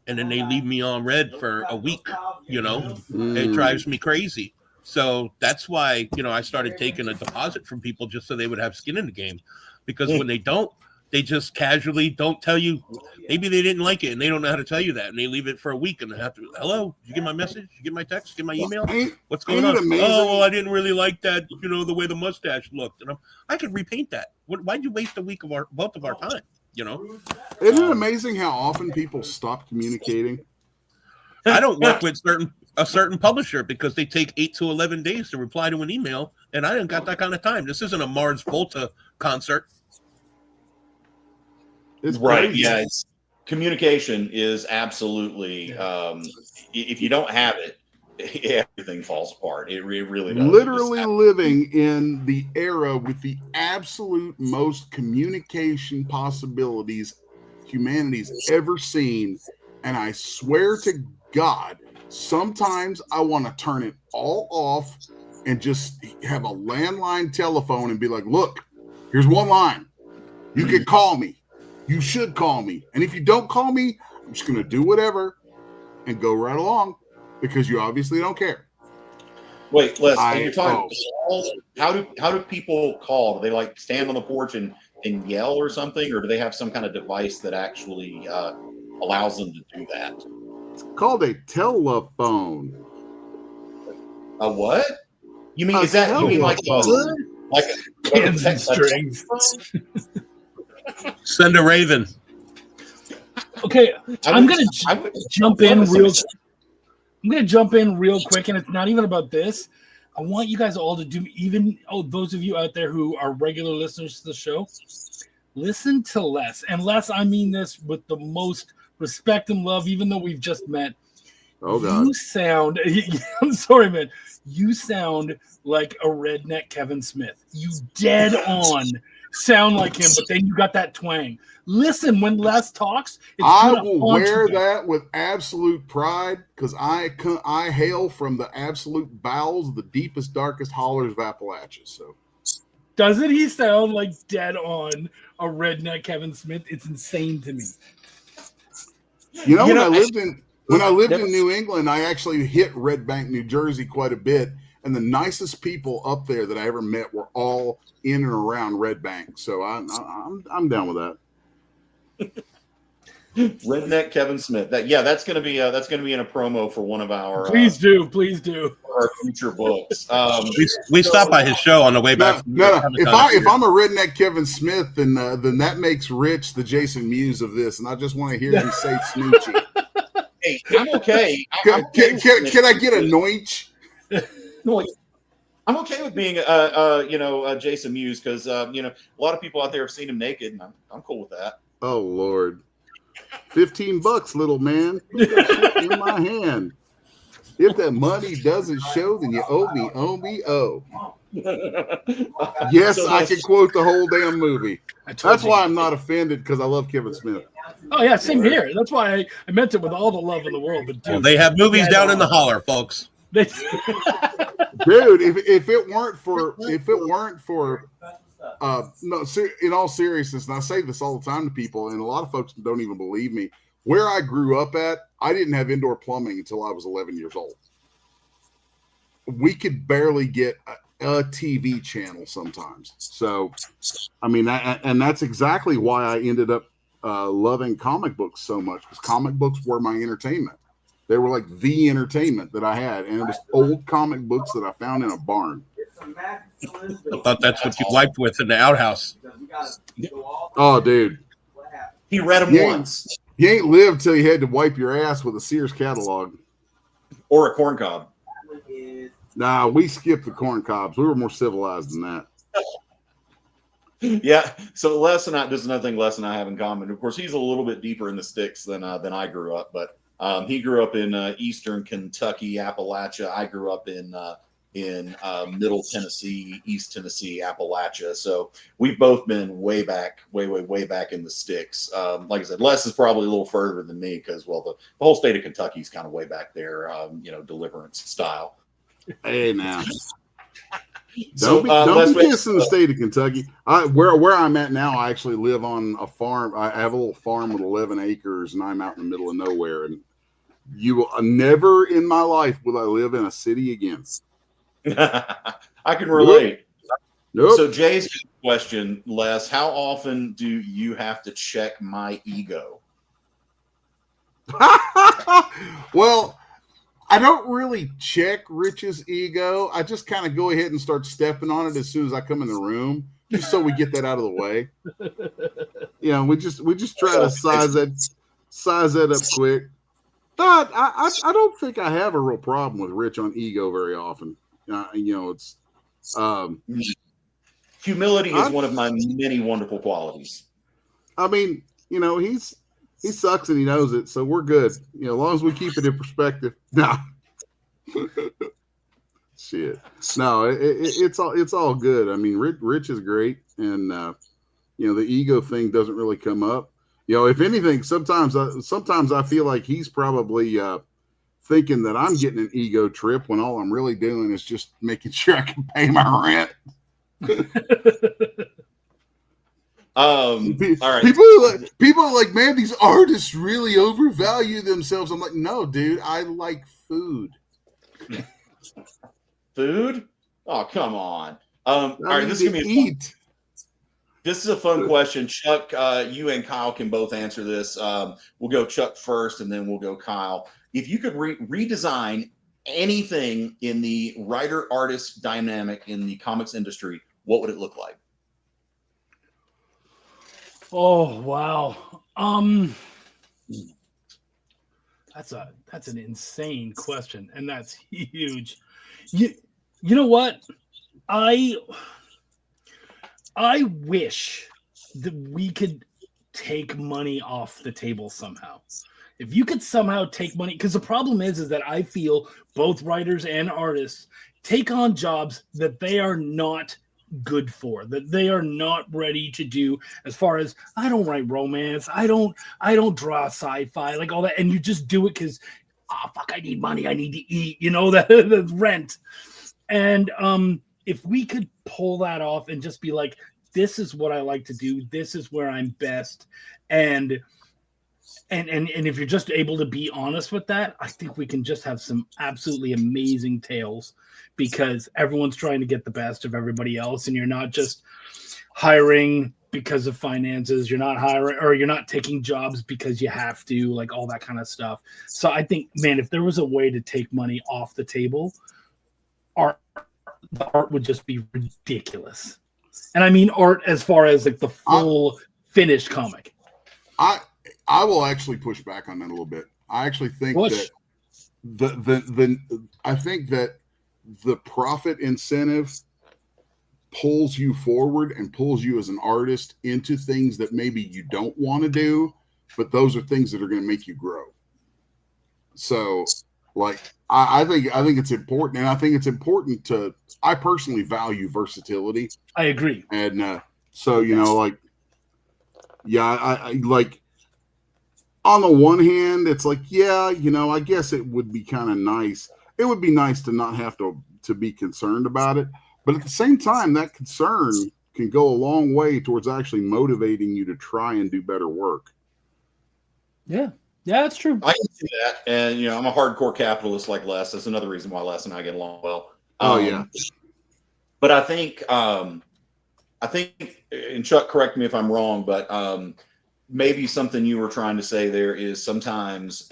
and then they leave me on red for a week. It drives me crazy. So that's why, I started taking a deposit from people just so they would have skin in the game, because when they don't, they just casually don't tell you. Maybe they didn't like it and they don't know how to tell you that, and they leave it for a week and they have to, hello, did you get my message? Did you get my text? Get my email? What's going on? Amazing? Oh, well, I didn't really like that, the way the mustache looked. And I could repaint that. Why'd you waste a week of both of our time? Isn't it amazing how often people stop communicating? I don't work with a certain publisher because they take 8 to 11 days to reply to an email, and I didn't got that kind of time. This isn't a Mars Volta concert. It's right. crazy. Yeah. Communication is absolutely, if you don't have it, everything falls apart. It really does. Literally living in the era with the absolute most communication possibilities humanity's ever seen. And I swear to God, sometimes I want to turn it all off and just have a landline telephone and be like, look, here's one line. You can call me. You should call me. And if you don't call me, I'm just going to do whatever and go right along, because you obviously don't care. Wait, Les, you're talking how do people call? Do they stand on the porch and yell or something, or do they have some kind of device that actually allows them to do that? It's called a telephone. A what? You mean is that? You mean like a strings? Send a raven. Okay, I'm gonna jump in real quick, and it's not even about this. I want you guys all to do, those of you out there who are regular listeners to the show, listen to Les. And Les, I mean this with the most respect and love, even though we've just met. Oh, God. You sound, I'm sorry, man. You sound like a redneck Kevin Smith. You dead on sound like him, but then you got that twang. Listen, when Les talks, I will wear that with absolute pride, because I hail from the absolute bowels of the deepest, darkest hollers of Appalachia. So, doesn't he sound like dead on a redneck Kevin Smith? It's insane to me. When I lived in New England, I actually hit Red Bank, New Jersey quite a bit, and the nicest people up there that I ever met were all in and around Red Bank. So I'm down with that. Redneck Kevin Smith. That's going to be in a promo for one of our. Please do. Our future books. We stopped by his show on the way back. No. If I'm a redneck Kevin Smith, then that makes Rich the Jason Mewes of this, and I just want to hear him say Snoochie. Hey, I'm okay. Can I get a noich? No, I'm okay with being Jason Mewes, because a lot of people out there have seen him naked, and I'm cool with that. Oh Lord, $15, little man. Put that shit in my hand. If that money doesn't show, then you owe me. Yes, I can quote the whole damn movie. That's why I'm not offended, because I love Kevin Smith. Oh yeah, same here. That's why I meant it with all the love in the world. But dude, they have movies down in the holler, folks. Dude, if it weren't for No, in all seriousness, and I say this all the time to people, and a lot of folks don't even believe me. Where I grew up at, I didn't have indoor plumbing until I was 11 years old. We could barely get a TV channel sometimes. So, I mean, and that's exactly why I ended up loving comic books so much, because comic books were my entertainment. They were like the entertainment that I had, and it was old comic books that I found in a barn. I thought that's what you wiped with in the outhouse. Oh, dude. He read them once. You ain't lived till you had to wipe your ass with a Sears catalog. Or a corn cob. Nah, we skipped the corn cobs. We were more civilized than that. Yeah. So Les and I, there's another thing Les and I have in common. Of course, he's a little bit deeper in the sticks than I grew up, but he grew up in eastern Kentucky, Appalachia. I grew up in Middle Tennessee, East Tennessee, Appalachia. So we've both been way back in the sticks. Like I said, Les is probably a little further than me because, well, the whole state of Kentucky is kind of way back there, deliverance style. Hey, now. So, don't be kissing the state of Kentucky. Where I'm at now, I actually live on a farm. I have a little farm with 11 acres, and I'm out in the middle of nowhere. And you will never in my life will I live in a city again. I can relate. Nope. So Jay's question, Les, how often do you have to check my ego? Well, I don't really check Rich's ego. I just kind of go ahead and start stepping on it as soon as I come in the room, just so we get that out of the way. We just try to size that up quick. But I don't think I have a real problem with Rich on ego very often. It's humility is one of my many wonderful qualities. I mean, he sucks and he knows it, so we're good. As long as we keep it in perspective. No, shit. No, it's all good. I mean, Rich is great, and the ego thing doesn't really come up. If anything, sometimes I feel like he's probably thinking that I'm getting an ego trip when all I'm really doing is just making sure I can pay my rent. All right. People are like, man, these artists really overvalue themselves. I'm like, no, dude, I like food. Food? Oh, come on. All right, this is gonna be eat. This is a fun question. Chuck, you and Kyle can both answer this. We'll go Chuck first, and then we'll go Kyle. If you could redesign anything in the writer-artist dynamic in the comics industry, what would it look like? Oh, wow. That's an insane question, and that's huge. You know what? I wish that we could take money off the table somehow. If you could somehow take money, because the problem is that I feel both writers and artists take on jobs that they are not good for, that they are not ready to do. As far as, I don't write romance, I don't draw sci-fi, like all that, and you just do it because, fuck, I need money, I need to eat, the rent. And if we could pull that off and just be like, this is what I like to do, this is where I'm best, and if you're just able to be honest with that, I think we can just have some absolutely amazing tales, because everyone's trying to get the best of everybody else, and you're not just hiring because of finances, you're not hiring, or you're not taking jobs because you have to, like all that kind of stuff. So I think, man, if there was a way to take money off the table, the art would just be ridiculous. And I mean art as far as like the full finished comic. I will actually push back on that a little bit. I actually think that the profit incentive pulls you forward and pulls you as an artist into things that maybe you don't want to do, but those are things that are going to make you grow. So, like, I think it's important, and I think it's important to. I personally value versatility. I agree, and so I like. On the one hand, it's like, I guess it would be kind of nice. It would be nice to not have to be concerned about it. But at the same time, that concern can go a long way towards actually motivating you to try and do better work. Yeah, that's true. I can see that, and I'm a hardcore capitalist like Les. That's another reason why Les and I get along well. Yeah. But I think, and Chuck, correct me if I'm wrong, but maybe something you were trying to say there is sometimes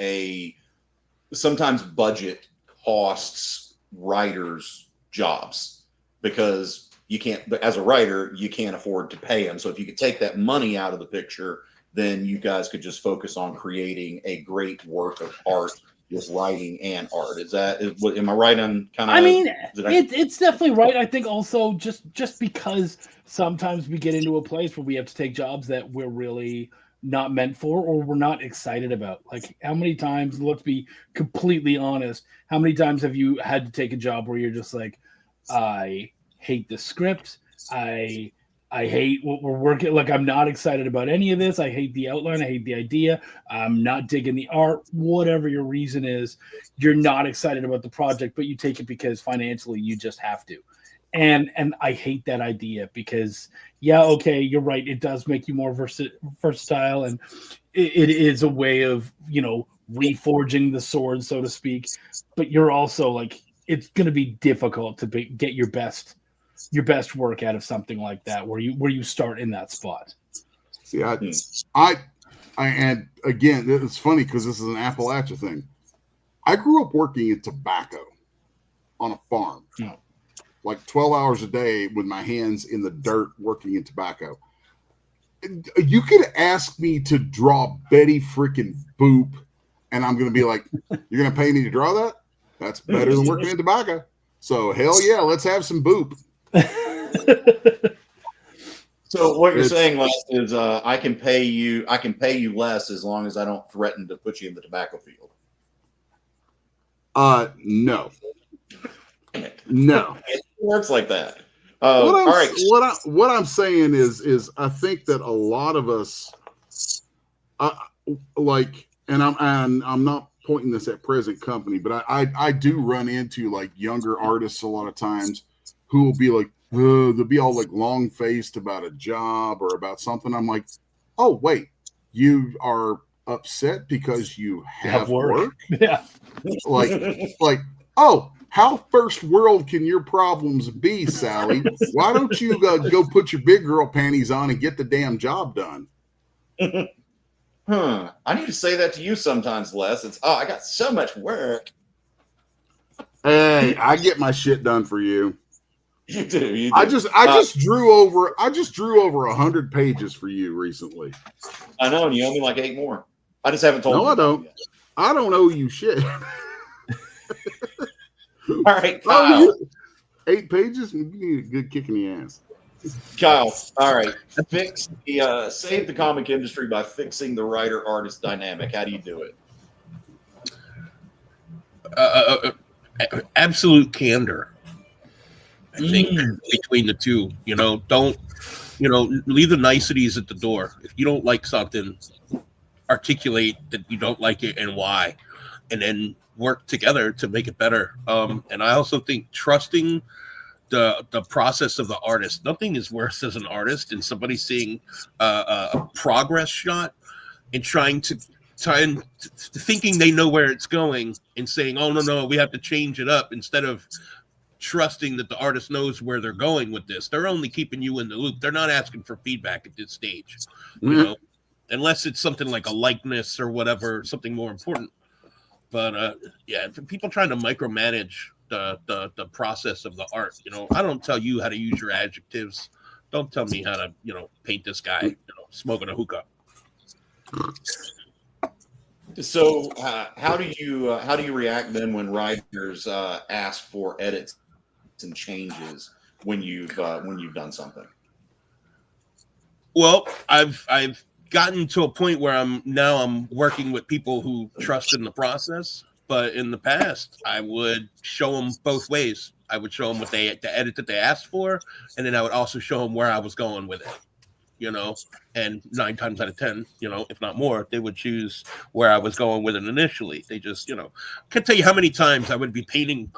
budget costs writers jobs, because you can't, as a writer, you can't afford to pay them. So if you could take that money out of the picture, then you guys could just focus on creating a great work of art with writing and art. Am I right on kind of? I mean, it's definitely right. I think also just because sometimes we get into a place where we have to take jobs that we're really not meant for, or we're not excited about. Like, how many times, let's be completely honest, how many times have you had to take a job where you're just like, I hate the script, I hate what we're working, like, I'm not excited about any of this, I hate the outline, I hate the idea, I'm not digging the art, whatever your reason is, you're not excited about the project, but you take it because financially you just have to. And I hate that idea, because okay, you're right, it does make you more versatile, and it is a way of reforging the sword, so to speak, but you're also like, it's going to be difficult to get your best work out of something like that, where you start in that spot. See, and again, it's funny because this is an Appalachia thing. I grew up working in tobacco on a farm, like 12 hours a day with my hands in the dirt working in tobacco. You could ask me to draw Betty freaking Boop, and I'm going to be like, you're going to pay me to draw that? That's better than working in tobacco. So hell yeah, let's have some Boop. So what you're saying, Les, is I can pay you less as long as I don't threaten to put you in the tobacco field. No. It works like that. What I'm saying is I think that a lot of us, and I'm not pointing this at present company, but I do run into like younger artists a lot of times who will be like, they'll be all like long faced about a job or about something. I'm like, oh wait, you are upset because you have work? Yeah. like, oh, how first world can your problems be, Sally? Why don't you go put your big girl panties on and get the damn job done? I need to say that to you sometimes, Les. It's, I got so much work. Hey, I get my shit done for you. You do. I just drew over 100 pages for you recently. I know, and you owe me like 8 more. I just haven't told you. No, I don't. Yet. I don't owe you shit. All right, Kyle. 8 pages? You need a good kick in the ass. Kyle, all right. Save the comic industry by fixing the writer-artist dynamic. How do you do it? Absolute candor. I think between the two, don't, leave the niceties at the door. If you don't like something, articulate that you don't like it and why, and then work together to make it better. And I also think trusting the process of the artist. Nothing is worse as an artist than somebody seeing a progress shot and thinking they know where it's going and saying, oh no, we have to change it up, instead of trusting that the artist knows where they're going with this. They're only keeping you in the loop. They're not asking for feedback at this stage, unless it's something like a likeness or whatever, something more important. But people trying to micromanage the process of the art. I don't tell you how to use your adjectives. Don't tell me how to paint this guy smoking a hookah. So how do you react then when writers ask for edits and changes when you've done something? Well, I've gotten to a point where I'm working with people who trust in the process. But in the past, I would show them both ways. I would show them the edit that they asked for, and then I would also show them where I was going with it. And 9 times out of 10, if not more, they would choose where I was going with it initially. They just, can't tell you how many times I would be painting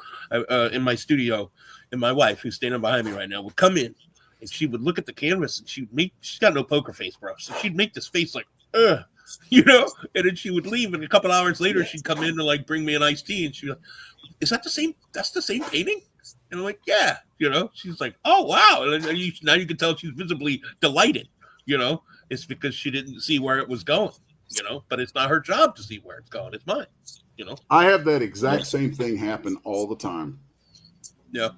in my studio, and my wife, who's standing behind me right now, would come in and she would look at the canvas, and she's got no poker face, bro. So she'd make this face like, ugh, you know, and then she would leave, and a couple hours later, she'd come in to like bring me an iced tea, and she'd be like, is that the same? That's the same painting? And I'm like, yeah, you know. She's like, oh wow, and now you can tell she's visibly delighted, you know. It's because she didn't see where it was going, you know. But it's not her job to see where it's going; it's mine, you know. I have that exact same thing happen all the time. Yeah.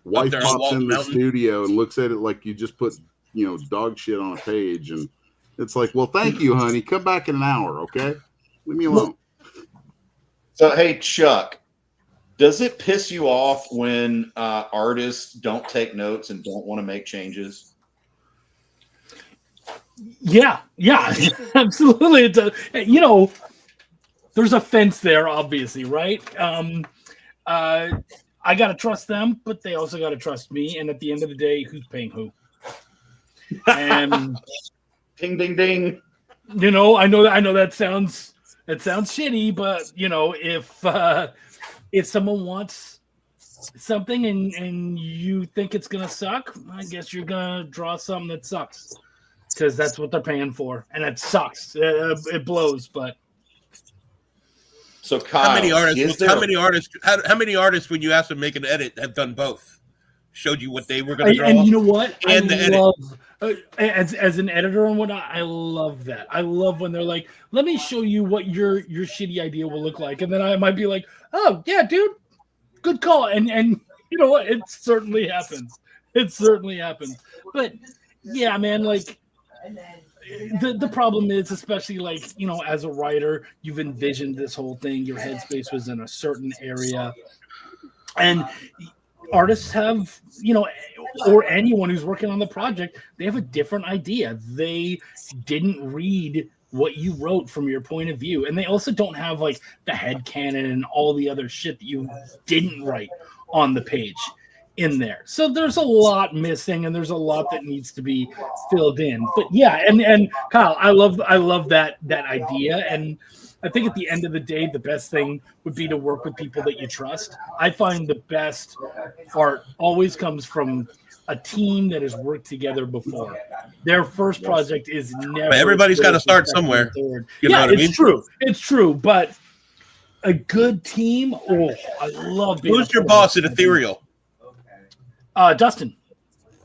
Wife pops in the studio and looks at it like you just put, you know, dog shit on a page, and it's like, well, thank you, honey. Come back in an hour, okay? Leave me alone. So, hey, Chuck, does it piss you off when artists don't take notes and don't want to make changes? Yeah, absolutely. It does. You know, there's a fence there, obviously, right? I gotta trust them, but they also gotta trust me. And at the end of the day, who's paying who? And ding, ding, ding. You know, I know that sounds shitty, but you know, if someone wants something and you think it's gonna suck, I guess you're gonna draw something that sucks because that's what they're paying for, and it sucks. It blows, but. So Kyle, how many artists when you ask them to make an edit have done both? Showed you what they were going to draw. And you know what? And I love as an editor and whatnot, I love that. I love when they're like, let me show you what your shitty idea will look like. And then I might be like, oh yeah, dude, good call. And you know what? It certainly happens. But yeah, man, like the problem is, especially like, you know, as a writer, you've envisioned this whole thing, your headspace was in a certain area, and artists have, you know, or anyone who's working on the project, they have a different idea. They didn't read what you wrote from your point of view, and they also don't have like the headcanon and all the other shit that you didn't write on the page in there. So there's a lot missing, and there's a lot that needs to be filled in. But yeah, and Kyle, I love that idea, and I think at the end of the day, the best thing would be to work with people that you trust. I find the best art always comes from a team that has worked together before. Their first project is never. But everybody's got to start somewhere. You know what I mean? True. It's true, but a good team. Oh, I love. Who's your boss at Ethereal? Dustin.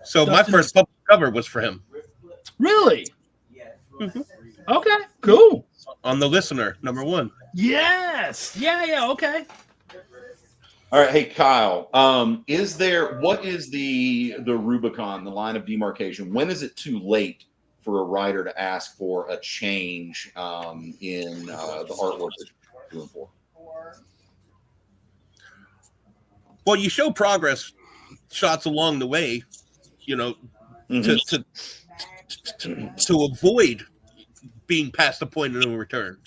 So Dustin, my first public cover was for him. Really? Mm-hmm. Okay, cool. On the Listener, #1. Yes. Yeah. Okay. All right. Hey, Kyle. What is the Rubicon, the line of demarcation? When is it too late for a writer to ask for a change in the artwork that you're doing for? Well, you show progress shots along the way, you know, mm-hmm. to avoid being past the point of no return,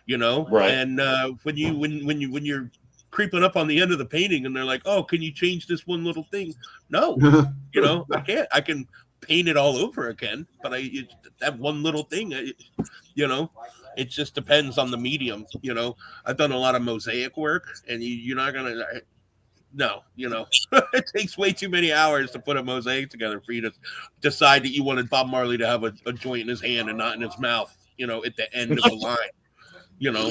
you know, right? And when you're creeping up on the end of the painting and they're like, "Oh, can you change this one little thing?" No, you know, I can't. I can paint it all over again, but that one little thing, you know, it just depends on the medium. You know, I've done a lot of mosaic work, and you're not gonna. No, you know, it takes way too many hours to put a mosaic together for you to decide that you wanted Bob Marley to have a joint in his hand and not in his mouth, you know, at the end of the line, you know.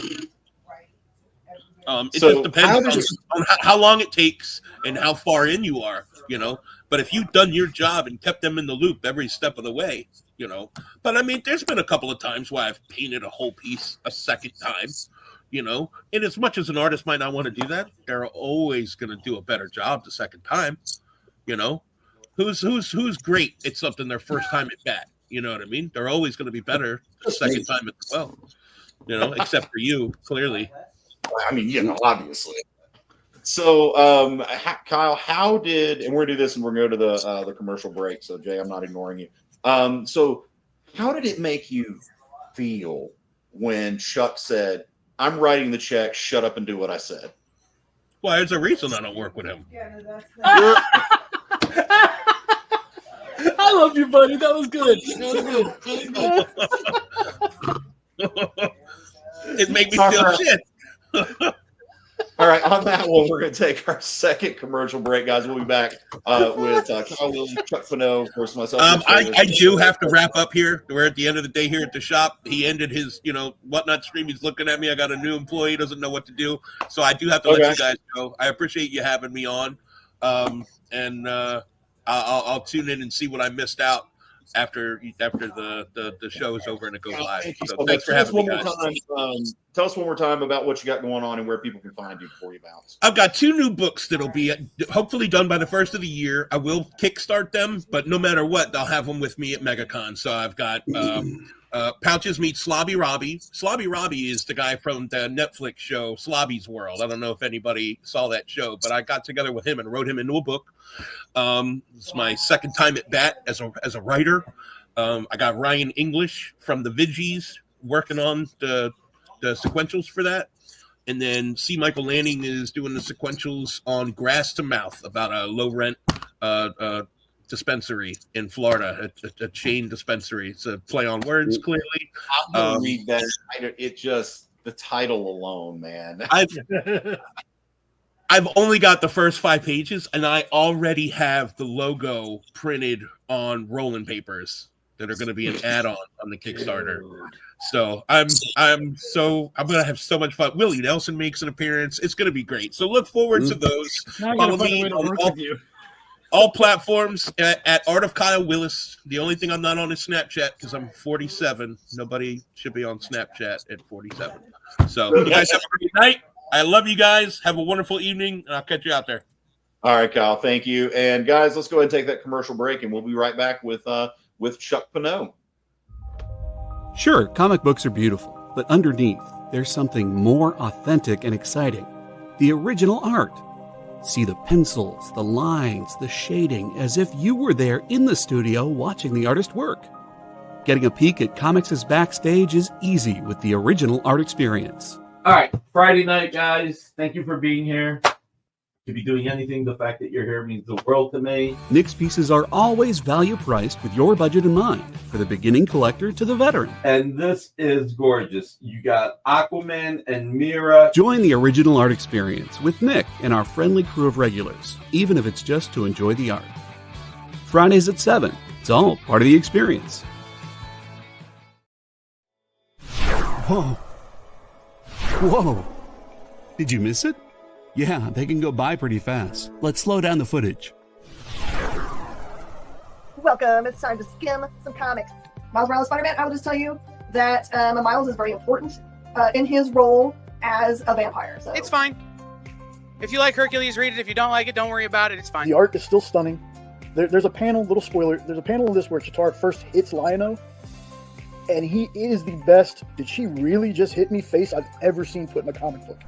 It just depends on how long it takes and how far in you are, you know. But if you've done your job and kept them in the loop every step of the way, you know. But I mean, there's been a couple of times where I've painted a whole piece a second time. You know, and as much as an artist might not want to do that, they're always going to do a better job the second time. You know, who's great at something their first time at bat. You know what I mean? They're always going to be better the second time as well. You know, except for you, clearly. I mean, you know, obviously. So, Kyle, how did, and we're going to do this, and we're going to go to the commercial break. So, Jay, I'm not ignoring you. So, how did it make you feel when Chuck said, "I'm writing the check, shut up and do what I said"? Well, there's a reason I don't work with him. I love you, buddy. That was good. It made me feel shit. All All right, on that one, we're going to take our second commercial break, guys. We'll be back with Kyle Williams, Chuck Pineau, of course, myself. I do have to wrap up here. We're at the end of the day here at the shop. He ended his, whatnot stream. He's looking at me. I got a new employee, doesn't know what to do. So I do have to let you guys go. I appreciate you having me on. And I'll tune in and see what I missed out after the show is over and it goes live. So thanks for having me, guys. Tell us one more time about what you got going on and where people can find you before you bounce. I've got 2 new books that'll be hopefully done by the first of the year. I will kickstart them, but no matter what, I'll have them with me at MegaCon. So I've got Pouches Meet Slobby Robbie. Slobby Robbie is the guy from the Netflix show Slobby's World. I don't know if anybody saw that show, but I got together with him and wrote him into a book. It's my second time at bat as a writer. I got Ryan English from the Vidgies working on the sequentials for that. And then C. Michael Lanning is doing the sequentials on Grass to Mouth about a low rent dispensary in Florida, a chain dispensary. It's a play on words, clearly. I'm going to read that. It just, the title alone, man. I've only got the first 5 pages, and I already have the logo printed on rolling papers that are going to be an add-on on the Kickstarter. So I'm gonna have so much fun. Willie Nelson makes an appearance. It's gonna be great. So look forward to those. Follow me on all platforms at Art of Kyle Willis. The only thing I'm not on is Snapchat because I'm 47. Nobody should be on Snapchat at 47. So you guys have a great night. I love you guys. Have a wonderful evening, and I'll catch you out there. All right, Kyle. Thank you. And guys, let's go ahead and take that commercial break, and we'll be right back with Chuck Pineau. Sure, comic books are beautiful, but underneath, there's something more authentic and exciting. The original art. See the pencils, the lines, the shading, as if you were there in the studio watching the artist work. Getting a peek at comics' backstage is easy with the original art experience. All right, Friday night, guys. Thank you for being here. Could be doing anything. The fact that you're here means the world to me. Nick's pieces are always value priced with your budget in mind, for the beginning collector to the veteran. And this is gorgeous. You got Aquaman and Mira. Join the original art experience with Nick and our friendly crew of regulars, even if it's just to enjoy the art. Fridays at 7. It's all part of the experience. Whoa. Whoa. Did you miss it? Yeah, they can go by pretty fast. Let's slow down the footage. Welcome. It's time to skim some comics. Miles Morales Spider-Man, I will just tell you that Miles is very important in his role as a vampire. So it's fine. If you like Hercules, read it. If you don't like it, don't worry about it. It's fine. The art is still stunning. There's a panel, little spoiler, there's a panel in this where Chitauri first hits Lion-O, and he is the best "did she really just hit me" face I've ever seen put in a comic book.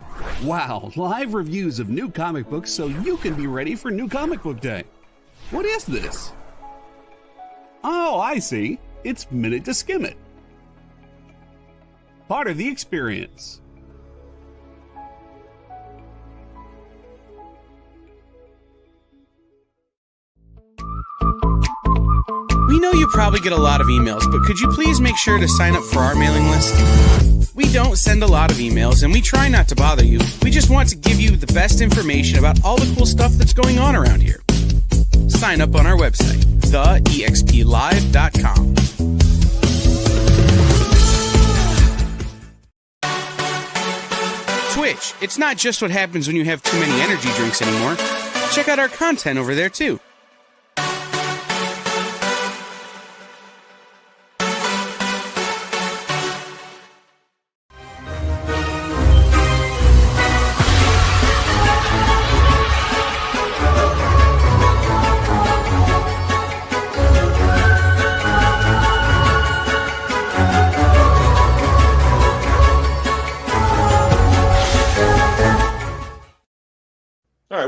Wow, live reviews of new comic books so you can be ready for New Comic Book Day. What is this? Oh, I see. It's Minute to Skim It. Part of the experience. We know you probably get a lot of emails, but could you please make sure to sign up for our mailing list? We don't send a lot of emails, and we try not to bother you. We just want to give you the best information about all the cool stuff that's going on around here. Sign up on our website, theexplive.com. Twitch, it's not just what happens when you have too many energy drinks anymore. Check out our content over there, too.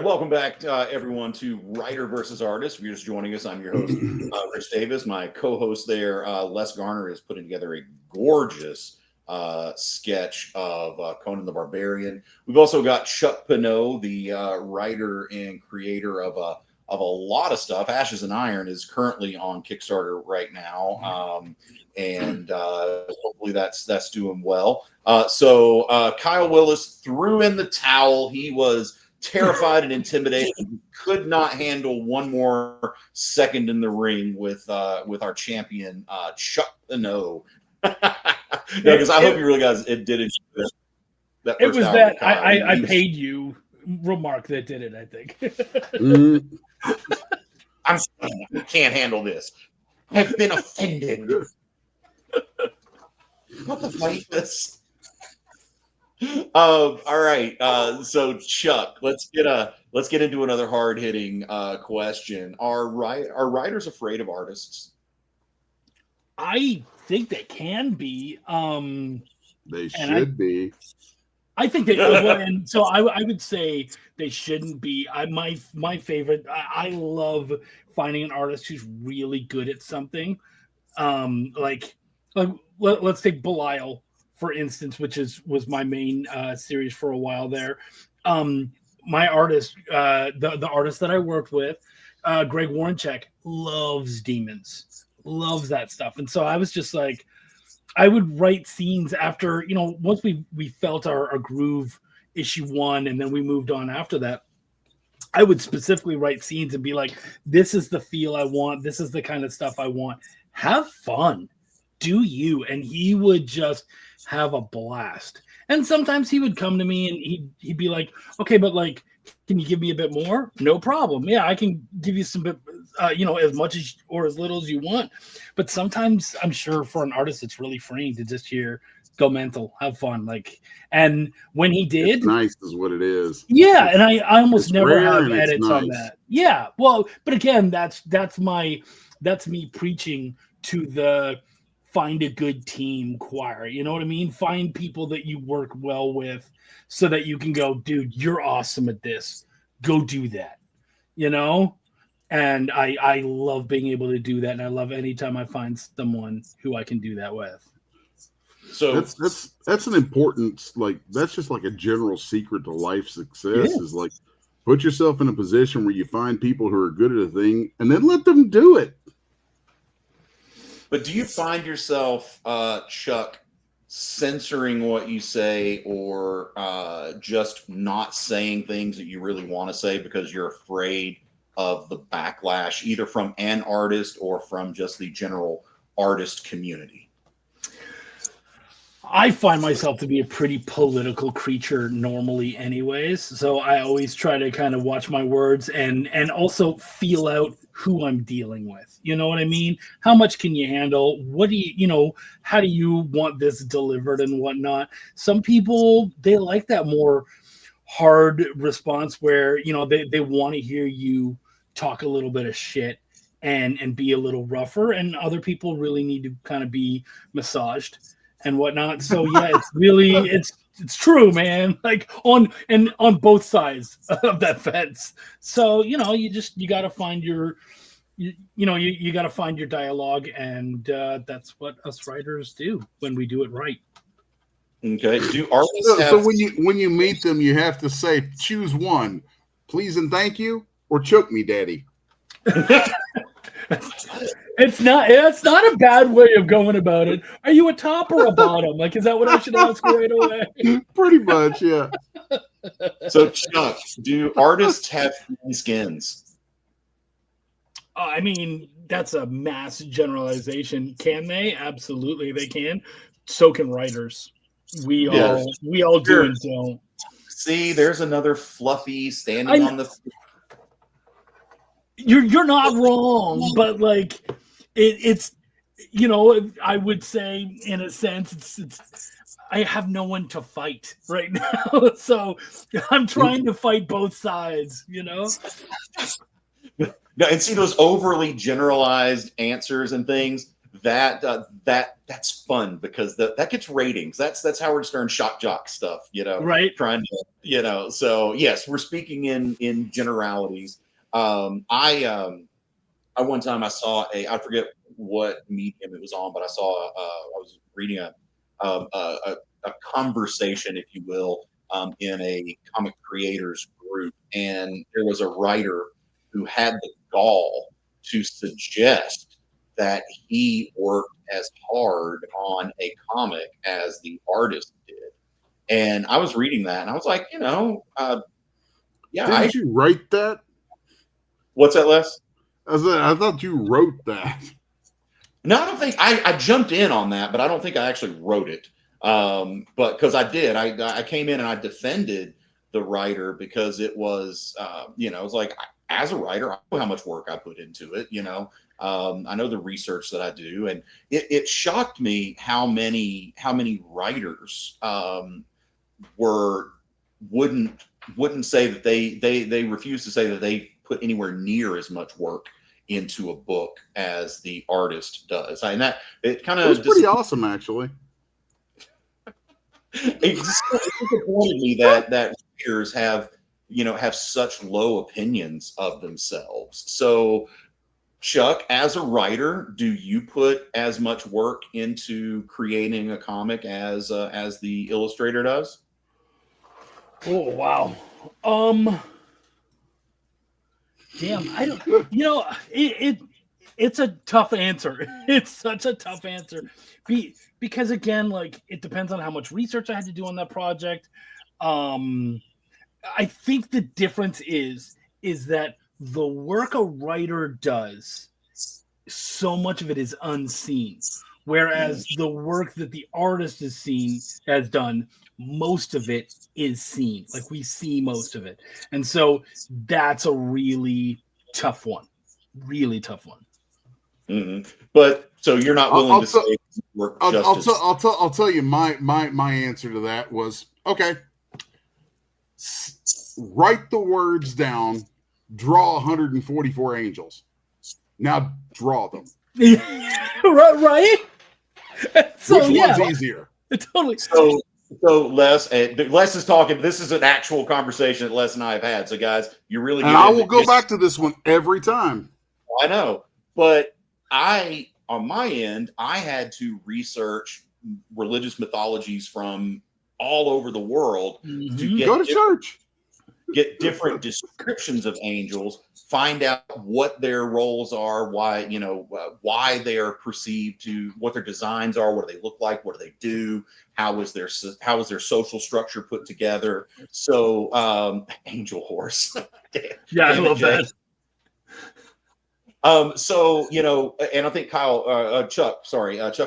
Welcome back, everyone, to Writer versus Artist. If you're just joining us, I'm your host, Rich Davis. My co-host there, Les Garner, is putting together a gorgeous sketch of Conan the Barbarian. We've also got Chuck Pineau, the writer and creator of of a lot of stuff. Ashes and Iron is currently on Kickstarter right now, and hopefully that's doing well. So Kyle Willis threw in the towel. He was terrified and intimidated. He could not handle one more second in the ring with our champion Chuck Pineau. Because I hope you really guys it did it. That It first was hour that with Kyle. I paid you remark that did it, I think. I can't handle this. I've been offended. What the fuck is this? All right. So Chuck, let's get into another hard hitting question. Are writers afraid of artists? I think they can be. They should be. I think they well, and so I would say they shouldn't be. My favorite. I love finding an artist who's really good at something. Let's take Belial for instance, which was my main series for a while there. My artist, the artist that I worked with, Greg Warrencheck, loves demons, loves that stuff, and so I was just like, I would write scenes after, once we felt our groove issue 1, and then we moved on after that. I would specifically write scenes and be like, this is the feel I want. This is the kind of stuff I want. Have fun. Do you. And he would just have a blast. And sometimes he would come to me and he'd be like, okay, but like, can you give me a bit more? No problem. Yeah, I can give you some bit, as much as or as little as you want. But sometimes I'm sure for an artist, it's really freeing to just hear, go mental, have fun. Like, and when he did, it's nice is what it is. Yeah, and I almost never have edits nice. on that. Yeah, well, but again, that's me preaching to the find a good team choir. You know what I mean? Find people that you work well with so that you can go, dude, you're awesome at this. Go do that. And I love being able to do that, and I love anytime I find someone who I can do that with. So that's an important, like, that's just like a general secret to life success is like, put yourself in a position where you find people who are good at a thing and then let them do it. But do you find yourself, Chuck, censoring what you say, or just not saying things that you really want to say because you're afraid of the backlash, either from an artist or from just the general artist community? I find myself to be a pretty political creature normally anyways. So I always try to kind of watch my words and also feel out who I'm dealing with. You know what I mean? How much can you handle? What do you, how do you want this delivered and whatnot? Some people, they like that more hard response where, they want to hear you talk a little bit of shit and be a little rougher. And other people really need to kind of be massaged and whatnot. So yeah, it's really it's true, man. Like on both sides of that fence. So you got to find you got to find your dialogue, and that's what us writers do when we do it right. Okay. Do artists so when you meet them, you have to say, choose one, please and thank you, or choke me, daddy. It's not a bad way of going about it. Are you a top or a bottom? Like, is that what I should ask right away? Pretty much, yeah. So, Chuck, do artists have thin skins? I mean, that's a mass generalization. Can they? Absolutely, they can. So can writers. We all do and don't. See, there's another fluffy standing on the. You're not wrong, but like it's I would say in a sense it's I have no one to fight right now, so I'm trying to fight both sides. No, and see those overly generalized answers and things that's fun because that gets ratings. That's Howard Stern shock jock stuff, right? Trying to, So yes, we're speaking in generalities. I one time I saw I forget what medium it was on, but I saw I was reading a conversation, if you will, in a comic creators group, and there was a writer who had the gall to suggest that he worked as hard on a comic as the artist did. And I was reading that, and I was like, Didn't you write that? What's that, Les? I thought you wrote that. No, I don't think I jumped in on that, but I don't think I actually wrote it. But because I did, I came in and I defended the writer because it was, it was like, as a writer, I know how much work I put into it. I know the research that I do, and it shocked me how many writers wouldn't say that they refuse to say that they put anywhere near as much work into a book as the artist does. And that it kind of was pretty awesome, actually. It disappointed me that readers have such low opinions of themselves. So, Chuck, as a writer, do you put as much work into creating a comic as the illustrator does? Oh wow. Damn, I don't. It's a tough answer. It's such a tough answer, because again, like, it depends on how much research I had to do on that project. I think the difference is that the work a writer does, so much of it is unseen, whereas the work that the artist has done, most of it is seen. Like, we see most of it. And so that's a really tough one. Really tough one. Mm-hmm. But so you're not willing to say work justice. I'll tell you my answer to that was, okay, write the words down, draw 144 angels. Now draw them. Right? So, which one's easier? Totally. So Les is talking. This is an actual conversation that Les and I have had. So guys, you really. And I will go back to this one every time. I know, but on my end, I had to research religious mythologies from all over the world to go to church, get different descriptions of angels, find out what their roles are, why they are perceived to, what their designs are, what do they look like, what do they do, how is their social structure put together. So, angel horse. Yeah, I love that. So, and I think Chuck,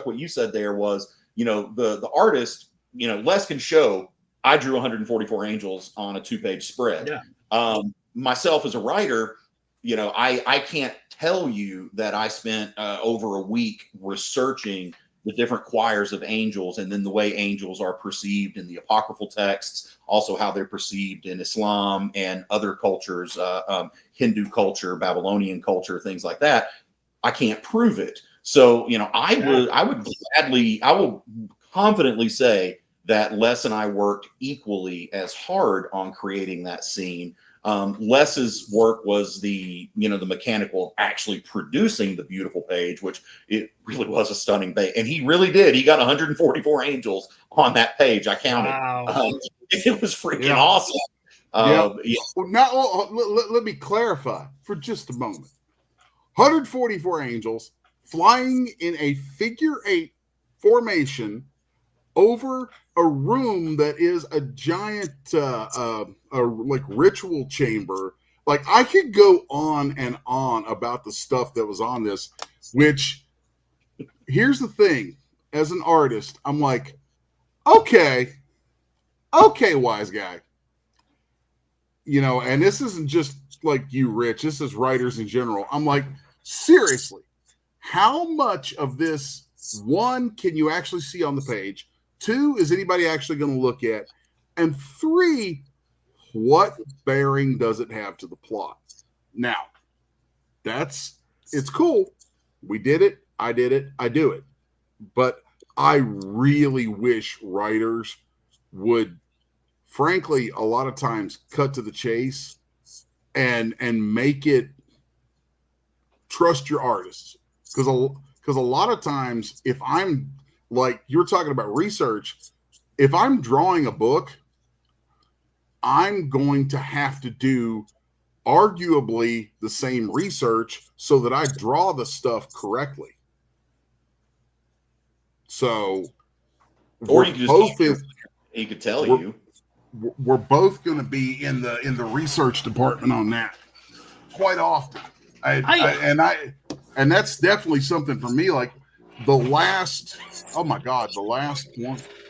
what you said there was, the artist, Les can show, I drew 144 angels on a 2-page spread. Yeah. Myself as a writer, I can't tell you that I spent over a week researching the different choirs of angels, and then the way angels are perceived in the apocryphal texts, also how they're perceived in Islam and other cultures, Hindu culture, Babylonian culture, things like that. I can't prove it. So, I will confidently say that Les and I worked equally as hard on creating that scene. Les's work was the mechanical, actually producing the beautiful page, which it really was a stunning page. And he really did. He got 144 angels on that page. I counted. Wow. It was freaking awesome. Well, now, let me clarify for just a moment. 144 angels flying in a figure 8 formation over a room that is a giant like ritual chamber. Like, I could go on and on about the stuff that was on this, which, here's the thing, as an artist, I'm like, okay, wise guy. And this isn't just like you, Rich, this is writers in general. I'm like, seriously, how much of this, one, can you actually see on the page? 2, is anybody actually going to look at? And 3, what bearing does it have to the plot? Now, it's cool. We did it. I did it. I do it. But I really wish writers would, frankly, a lot of times cut to the chase and make it trust your artists. Because a lot of times, if I'm, like you're talking about research, if I'm drawing a book, I'm going to have to do arguably the same research so that I draw the stuff correctly. So, or you could just he could tell you. We're both going to be in the research department on that quite often. And that's definitely something for me. Like the last one,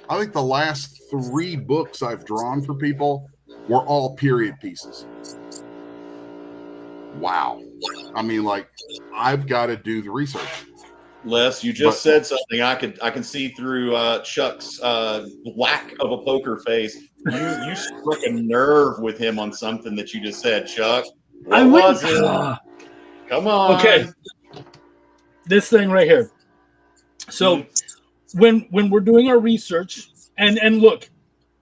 I think the last 3 books I've drawn for people were all period pieces. Wow. I mean, like, I've got to do the research. Les, you just said something. I can see through Chuck's lack of a poker face. You struck a nerve with him on something that you just said, Chuck. What was it? Come on. Okay. This thing right here. So when we're doing our research, and look,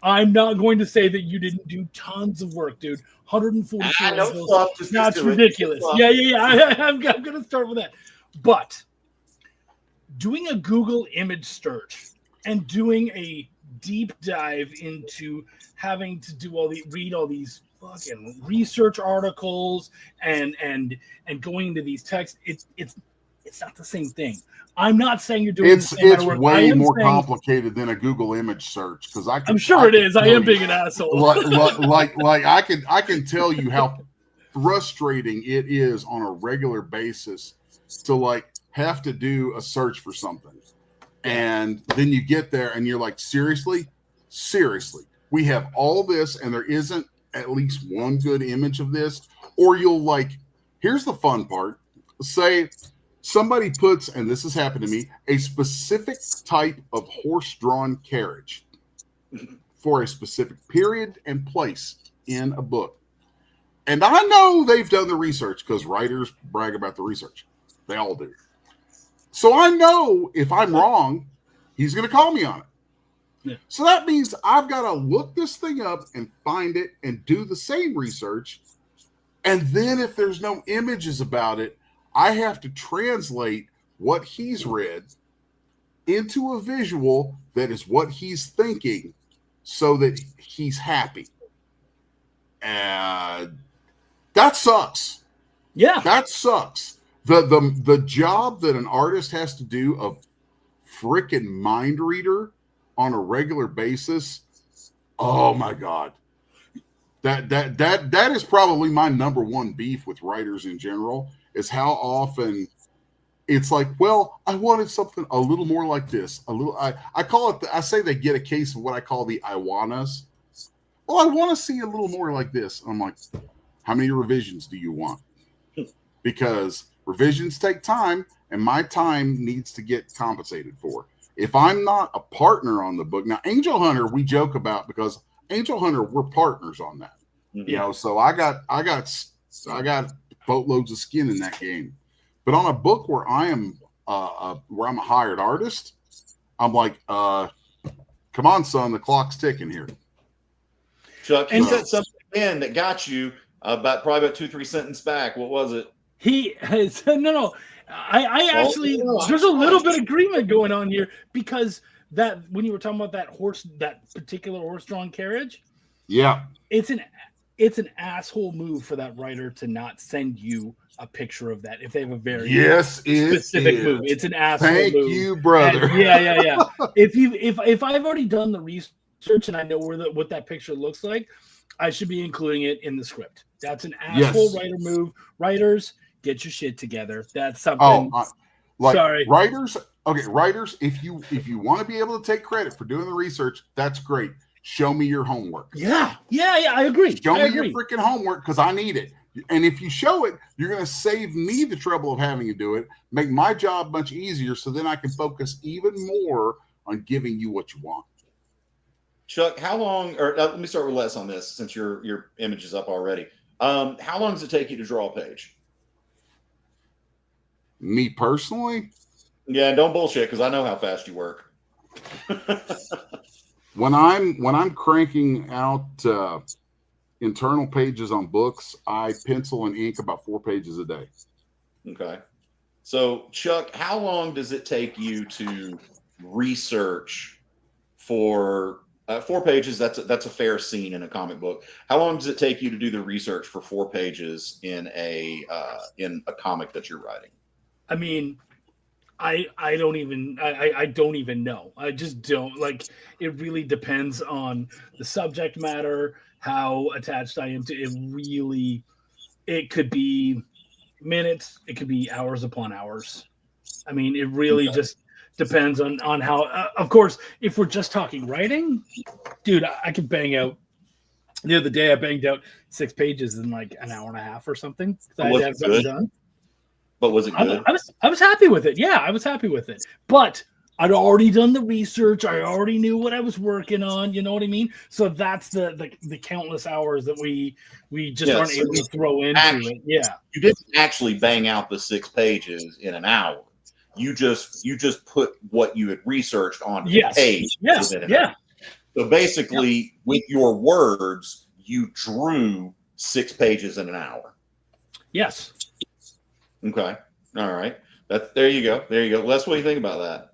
I'm not going to say that you didn't do tons of work, dude. 144. That's ridiculous. Yeah. I'm going to start with that. But doing a Google image search and doing a deep dive into having to read all these fucking research articles and going into these texts, it's not the same thing. I'm not saying you're doing it's way more complicated than a Google image search, because I'm sure it is. I am being an asshole. like I can tell you how frustrating it is on a regular basis to like have to do a search for something, and then you get there and you're like, seriously, we have all this and there isn't at least one good image of this. Or you'll like, here's the fun part, say somebody puts, and this has happened to me, a specific type of horse-drawn carriage for a specific period and place in a book. And I know they've done the research, because writers brag about the research. They all do. So I know if I'm wrong, he's going to call me on it. Yeah. So that means I've got to look this thing up and find it and do the same research. And then if there's no images about it, I have to translate what he's read into a visual that is what he's thinking so that he's happy. And that sucks. Yeah. That sucks. The job that an artist has to do of frickin' mind reader on a regular basis, oh my God. That is probably my number one beef with writers in general, is how often it's like, well, I wanted something a little more like this. I call it, I say they get a case of what I call the I wannas. Well, I want to see a little more like this. I'm like, how many revisions do you want? Because revisions take time, and my time needs to get compensated for. If I'm not a partner on the book, now Angel Hunter, we joke about, because Angel Hunter, we're partners on that. Mm-hmm. You know, so I got boatloads of skin in that game. But on a book where I'm a hired artist, I'm like, come on, son, the clock's ticking here. Chuck, you said something in that got you about 2-3 sentences back. What was it? He has no. I actually there's a little bit of agreement going on here, because that when you were talking about that particular horse-drawn carriage, yeah, it's an asshole move for that writer to not send you a picture of that if they have a very specific move. It's an asshole move. Thank you, brother. And yeah. If I've already done the research and I know what that picture looks like, I should be including it in the script. That's an asshole writer move. Writers, get your shit together. That's something. Sorry, writers. Okay, writers. If you want to be able to take credit for doing the research, that's great. Show me your homework. Yeah. I agree. Show me your freaking homework, because I need it. And if you show it, you're going to save me the trouble of having to do it, make my job much easier, so then I can focus even more on giving you what you want. Chuck, how long? Or let me start with Les on this, since your image is up already. How long does it take you to draw a page? Me personally? Yeah, don't bullshit, because I know how fast you work. When I'm cranking out internal pages on books, I pencil and ink about 4 pages a day. Okay. So, Chuck, how long does it take you to research for 4 pages. That's a fair scene in a comic book. How long does it take you to do the research for 4 pages in a comic that you're writing? I mean, I don't even know. I just don't like. It really depends on the subject matter, how attached I am to it. Really, it could be minutes. It could be hours upon hours. I mean, it really just depends on how. Of course, if we're just talking writing, dude, I could bang out. The other day, I banged out 6 pages in like an hour and a half or something. I had to have something done. But was it good? I was happy with it. Yeah, I was happy with it. But I'd already done the research. I already knew what I was working on. You know what I mean? So that's the countless hours that we just aren't able to throw into it. Yeah, you didn't actually bang out the 6 pages in an hour. You just put what you had researched on the page. Yes. Yeah. So basically, with your words, you drew 6 pages in an hour. Yes. Okay. All right. There you go. There you go. Les, what do you think about that?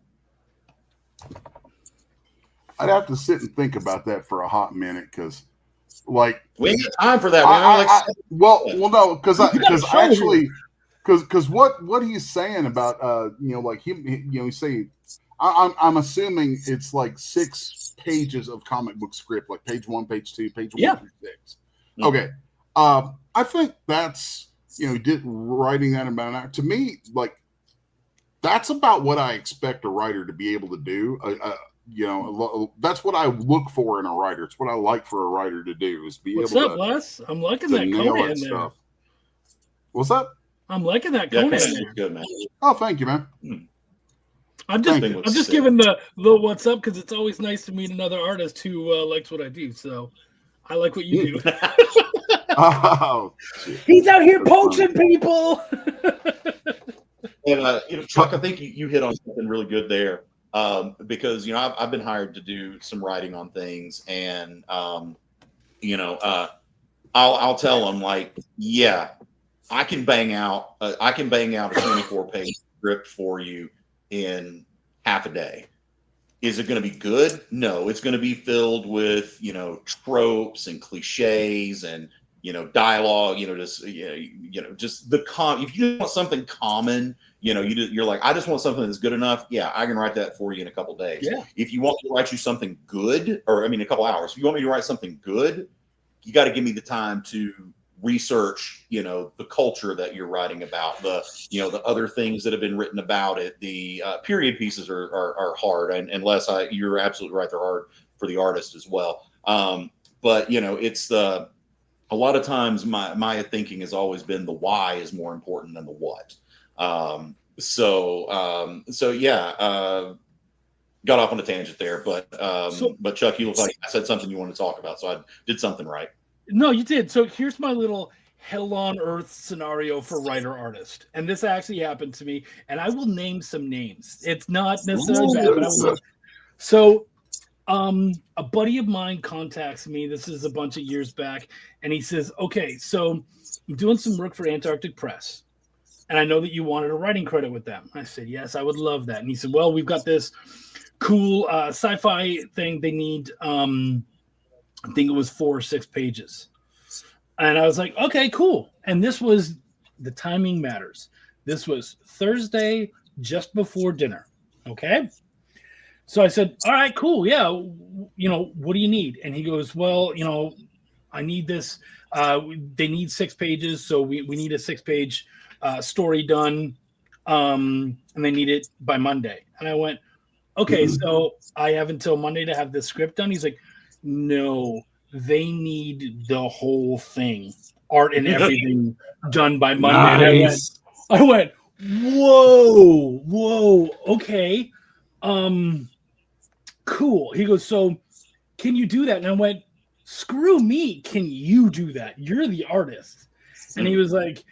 I'd have to sit and think about that for a hot minute because, like, we ain't got time for that. No, because actually, because what he's saying about like him, he's saying, I'm assuming it's like 6 pages of comic book script, like page 1, page 2, page 1 through 6. Mm-hmm. Okay. I think that's. Writing that about an hour, to me, like, that's about what I expect a writer to be able to do. That's what I look for in a writer. It's what I like for a writer to do is be able to. What's up, Les? I'm liking that Conan in there. What's up? I'm liking that Conan in there. Good, man. Oh, thank you, man. I'm just giving the what's up because it's always nice to meet another artist who likes what I do. So I like what you do. Oh, he's out here poaching people. And Chuck, I think you hit on something really good there, because I've been hired to do some writing on things, and I'll tell them, like, yeah, I can bang out a 24-page script for you in half a day. Is it going to be good? No, it's going to be filled with tropes and cliches and dialogue, just the if you want something common, you're like, I just want something that's good enough. Yeah, I can write that for you in a couple of days. Yeah. If you want me to write you something good, or a couple hours, if you want me to write something good, you got to give me the time to research, the culture that you're writing about, the other things that have been written about it. The period pieces are hard, and unless you're absolutely right, they're hard for the artist as well. But it's a lot of times my thinking has always been the why is more important than the what. So yeah, got off on a tangent there, but Chuck, you look like I said something you wanted to talk about, so I did something right. No, you did. So here's my little hell on earth scenario for writer artist, and this actually happened to me, and I will name some names. It's not necessarily bad, but I will. So a buddy of mine contacts me. This is a bunch of years back, and he says, okay, so I'm doing some work for Antarctic Press, and I know that you wanted a writing credit with them. I said, yes, I would love that. And he said, well, we've got this cool sci-fi thing. They need I think it was 4 or 6 pages. And I was like, okay, cool. And this was, the timing matters. This was Thursday, just before dinner. Okay. So I said, all right, cool. Yeah. What do you need? And he goes, well, I need this. They need 6 pages. So we need a 6-page story done. And they need it by Monday. And I went, okay, so I have until Monday to have the script done. He's like, no, they need the whole thing, art and everything done by Monday. Nice. I went, whoa, okay, cool. He goes, so can you do that? And I went, screw me, can you do that? You're the artist. And he was like,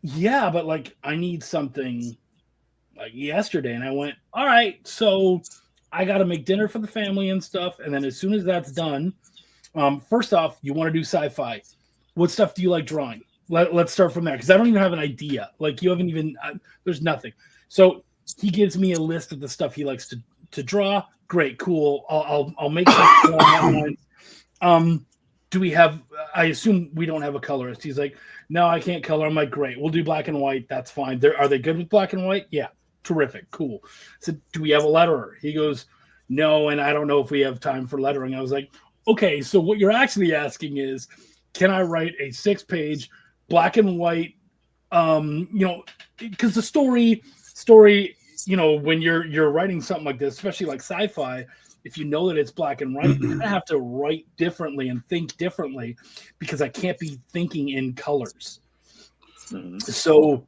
yeah, but like I need something like yesterday. And I went, all right, so I got to make dinner for the family and stuff. And then as soon as that's done, first off, you want to do sci-fi. What stuff do you like drawing? Let's start from there, because I don't even have an idea. Like, you haven't even, there's nothing. So he gives me a list of the stuff he likes to draw. Great, cool. I'll make something along that line. Do we have? I assume we don't have a colorist. He's like, no, I can't color. I'm like, great. We'll do black and white. That's fine. Are they good with black and white? Yeah, terrific, cool. So, do we have a letterer? He goes, no, and I don't know if we have time for lettering. I was like, okay, so what you're actually asking is, can I write a 6-page black and white? Because the story, when you're writing something like this, especially like sci-fi, if you know that it's black and white, I have to write differently and think differently because I can't be thinking in colors. So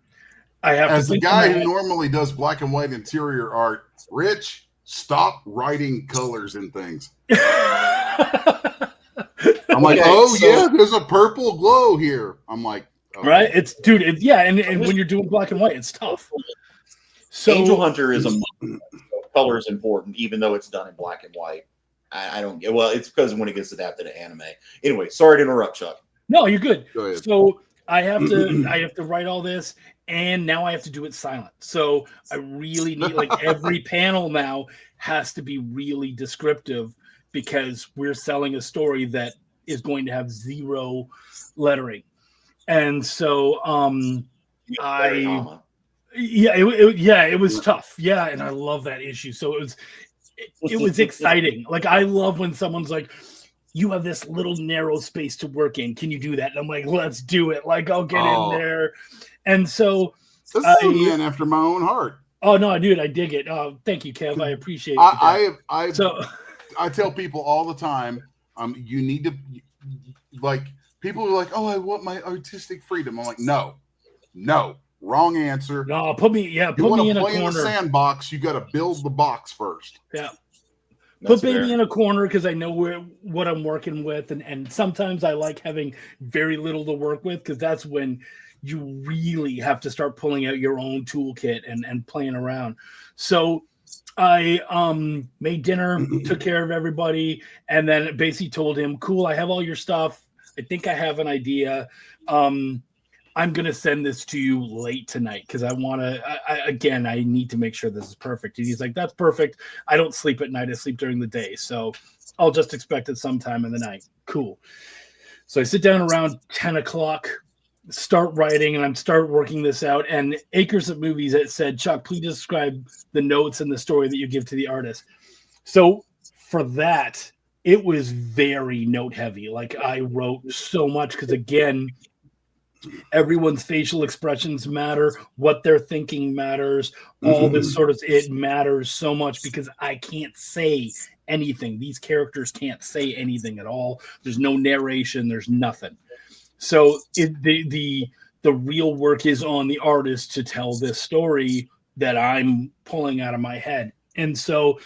I have as to the think guy who normally does black and white interior art, Rich, stop writing colors and things. I'm like, yeah, there's a purple glow here. I'm like, okay. Right? It's and when you're doing black and white, it's tough. So Angel Hunter is color is important, even though it's done in black and white. I don't get. Well, it's because when it gets adapted to anime. Anyway, sorry to interrupt, Chuck. No, you're good. Go ahead. So I have to write all this, and now I have to do it silent. So I really need every panel now has to be really descriptive because we're selling a story that is going to have 0 lettering, and so it was tough. Yeah, and I love that issue. So it was exciting. Like I love when someone's like, you have this little narrow space to work in. Can you do that? And I'm like, let's do it. Like I'll get in there. And so this is a man after my own heart. Oh no, dude, I dig it. Thank you, Kev. I appreciate it. I tell people all the time, you need to people are like, oh, I want my artistic freedom. I'm like, no, wrong answer. No, put me in a corner. In the sandbox, you got to build the box first. Yeah. Put baby in a corner because I know what I'm working with, and sometimes I like having very little to work with because that's when you really have to start pulling out your own toolkit and playing around. So I made dinner, took care of everybody, and then basically told him, cool, I have all your stuff. I think I have an idea. I'm going to send this to you late tonight because I want to, I need to make sure this is perfect. And he's like, that's perfect. I don't sleep at night. I sleep during the day. So I'll just expect it sometime in the night. Cool. So I sit down around 10 o'clock, start writing, and I'm start working this out. And Acres of Movies, it said, Chuck, please describe the notes and the story that you give to the artist. So for that, it was very note heavy. Like I wrote so much because again, everyone's facial expressions matter, what they're thinking matters, all this sort of, it matters so much because I can't say anything. These characters can't say anything at all. There's no narration, there's nothing. So the real work is on the artist to tell this story that I'm pulling out of my head. And so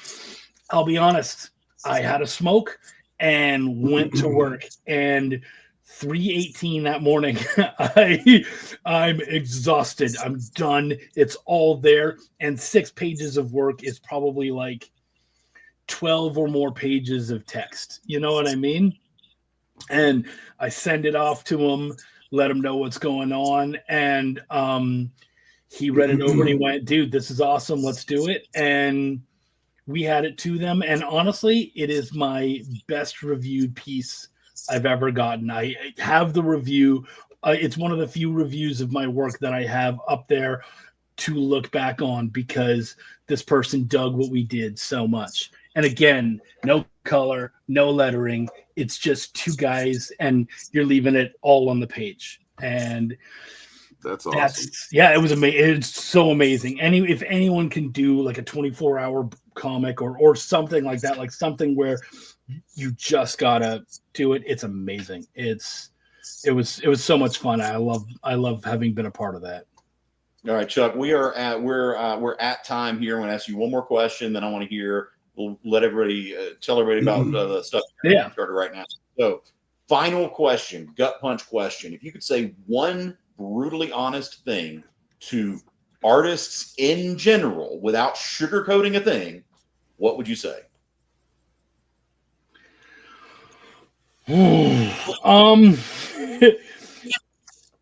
I'll be honest, I had a smoke and went to work, and 3:18 that morning, I'm exhausted. I'm done. It's all there. And 6 pages of work is probably like 12 or more pages of text. You know what I mean? And I send it off to him, let him know what's going on. And he read it over and he went, dude, this is awesome. Let's do it. And we had it to them. And honestly, it is my best reviewed piece I've ever gotten. I have the review. It's one of the few reviews of my work that I have up there to look back on because this person dug what we did so much. And again, no color, no lettering. It's just 2 guys and you're leaving it all on the page. And that's awesome. It was amazing. It's so amazing. If anyone can do like a 24-hour comic or something like that, like something where you just gotta do it, it's amazing. It was so much fun. I love having been a part of that. All right, Chuck, we're at time here. I'm going to ask you one more question, then I want to hear. We'll let everybody tell everybody about the stuff started right now. So, final question, gut punch question. If you could say one brutally honest thing to artists in general without sugarcoating a thing, what would you say?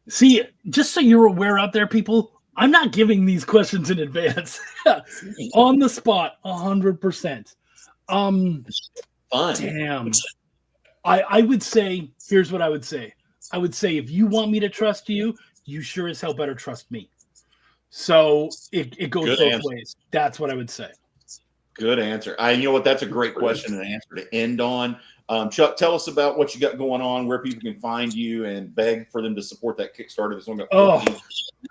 See, just so you're aware out there, people, I'm not giving these questions in advance. On the spot, 100%. Fun. Damn. I would say, here's what I would say. I would say, if you want me to trust you, you sure as hell better trust me. So it goes Good both answer. ways. That's what I would say. Good answer. You know what? That's a great question and answer to end on. Chuck, tell us about what you got going on, where people can find you, and beg for them to support that Kickstarter. That's only got 14.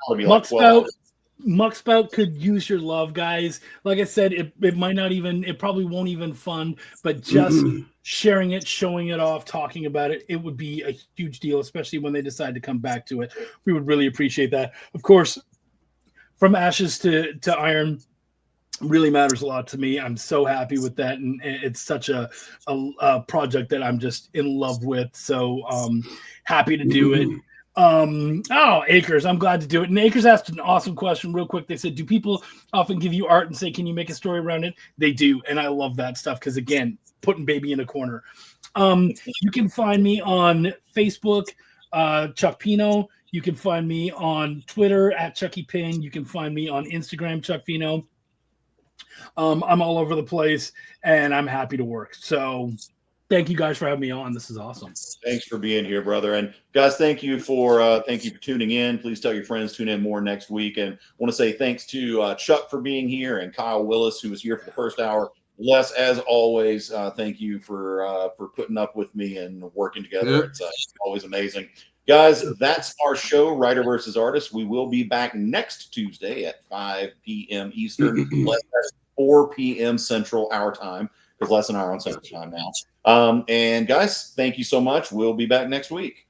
That'll be like 12 hours. Muckspout could use your love, guys. Like I said, it might not even, it probably won't even fund, but just sharing it, showing it off, talking about it, it would be a huge deal, especially when they decide to come back to it. We would really appreciate that. Of course, From Ashes to Iron really matters a lot to me. I'm so happy with that, and it's such a project that I'm just in love with. So happy to do it. Acres, I'm glad to do it. And Acres asked an awesome question real quick. They said, do people often give you art and say, can you make a story around it? They do, and I love that stuff because, again, putting baby in a corner. You can find me on Facebook, Chuck Pineau. You can find me on Twitter at Chucky Pin. You can find me on Instagram, Chuck Pineau. I'm all over the place, and I'm happy to work. So thank you guys for having me on. This is awesome. Thanks for being here, brother. And guys, thank you for tuning in. Please tell your friends, tune in more next week. And I want to say thanks to Chuck for being here, and Kyle Willis, who was here for the first hour. Les, as always, thank you for putting up with me and working together. Yep. It's always amazing. Guys, that's our show, Writer versus Artist. We will be back next Tuesday at 5 p.m. Eastern, 4 p.m. Central, our time, because Les and I are on Central time now. And guys, thank you so much. We'll be back next week.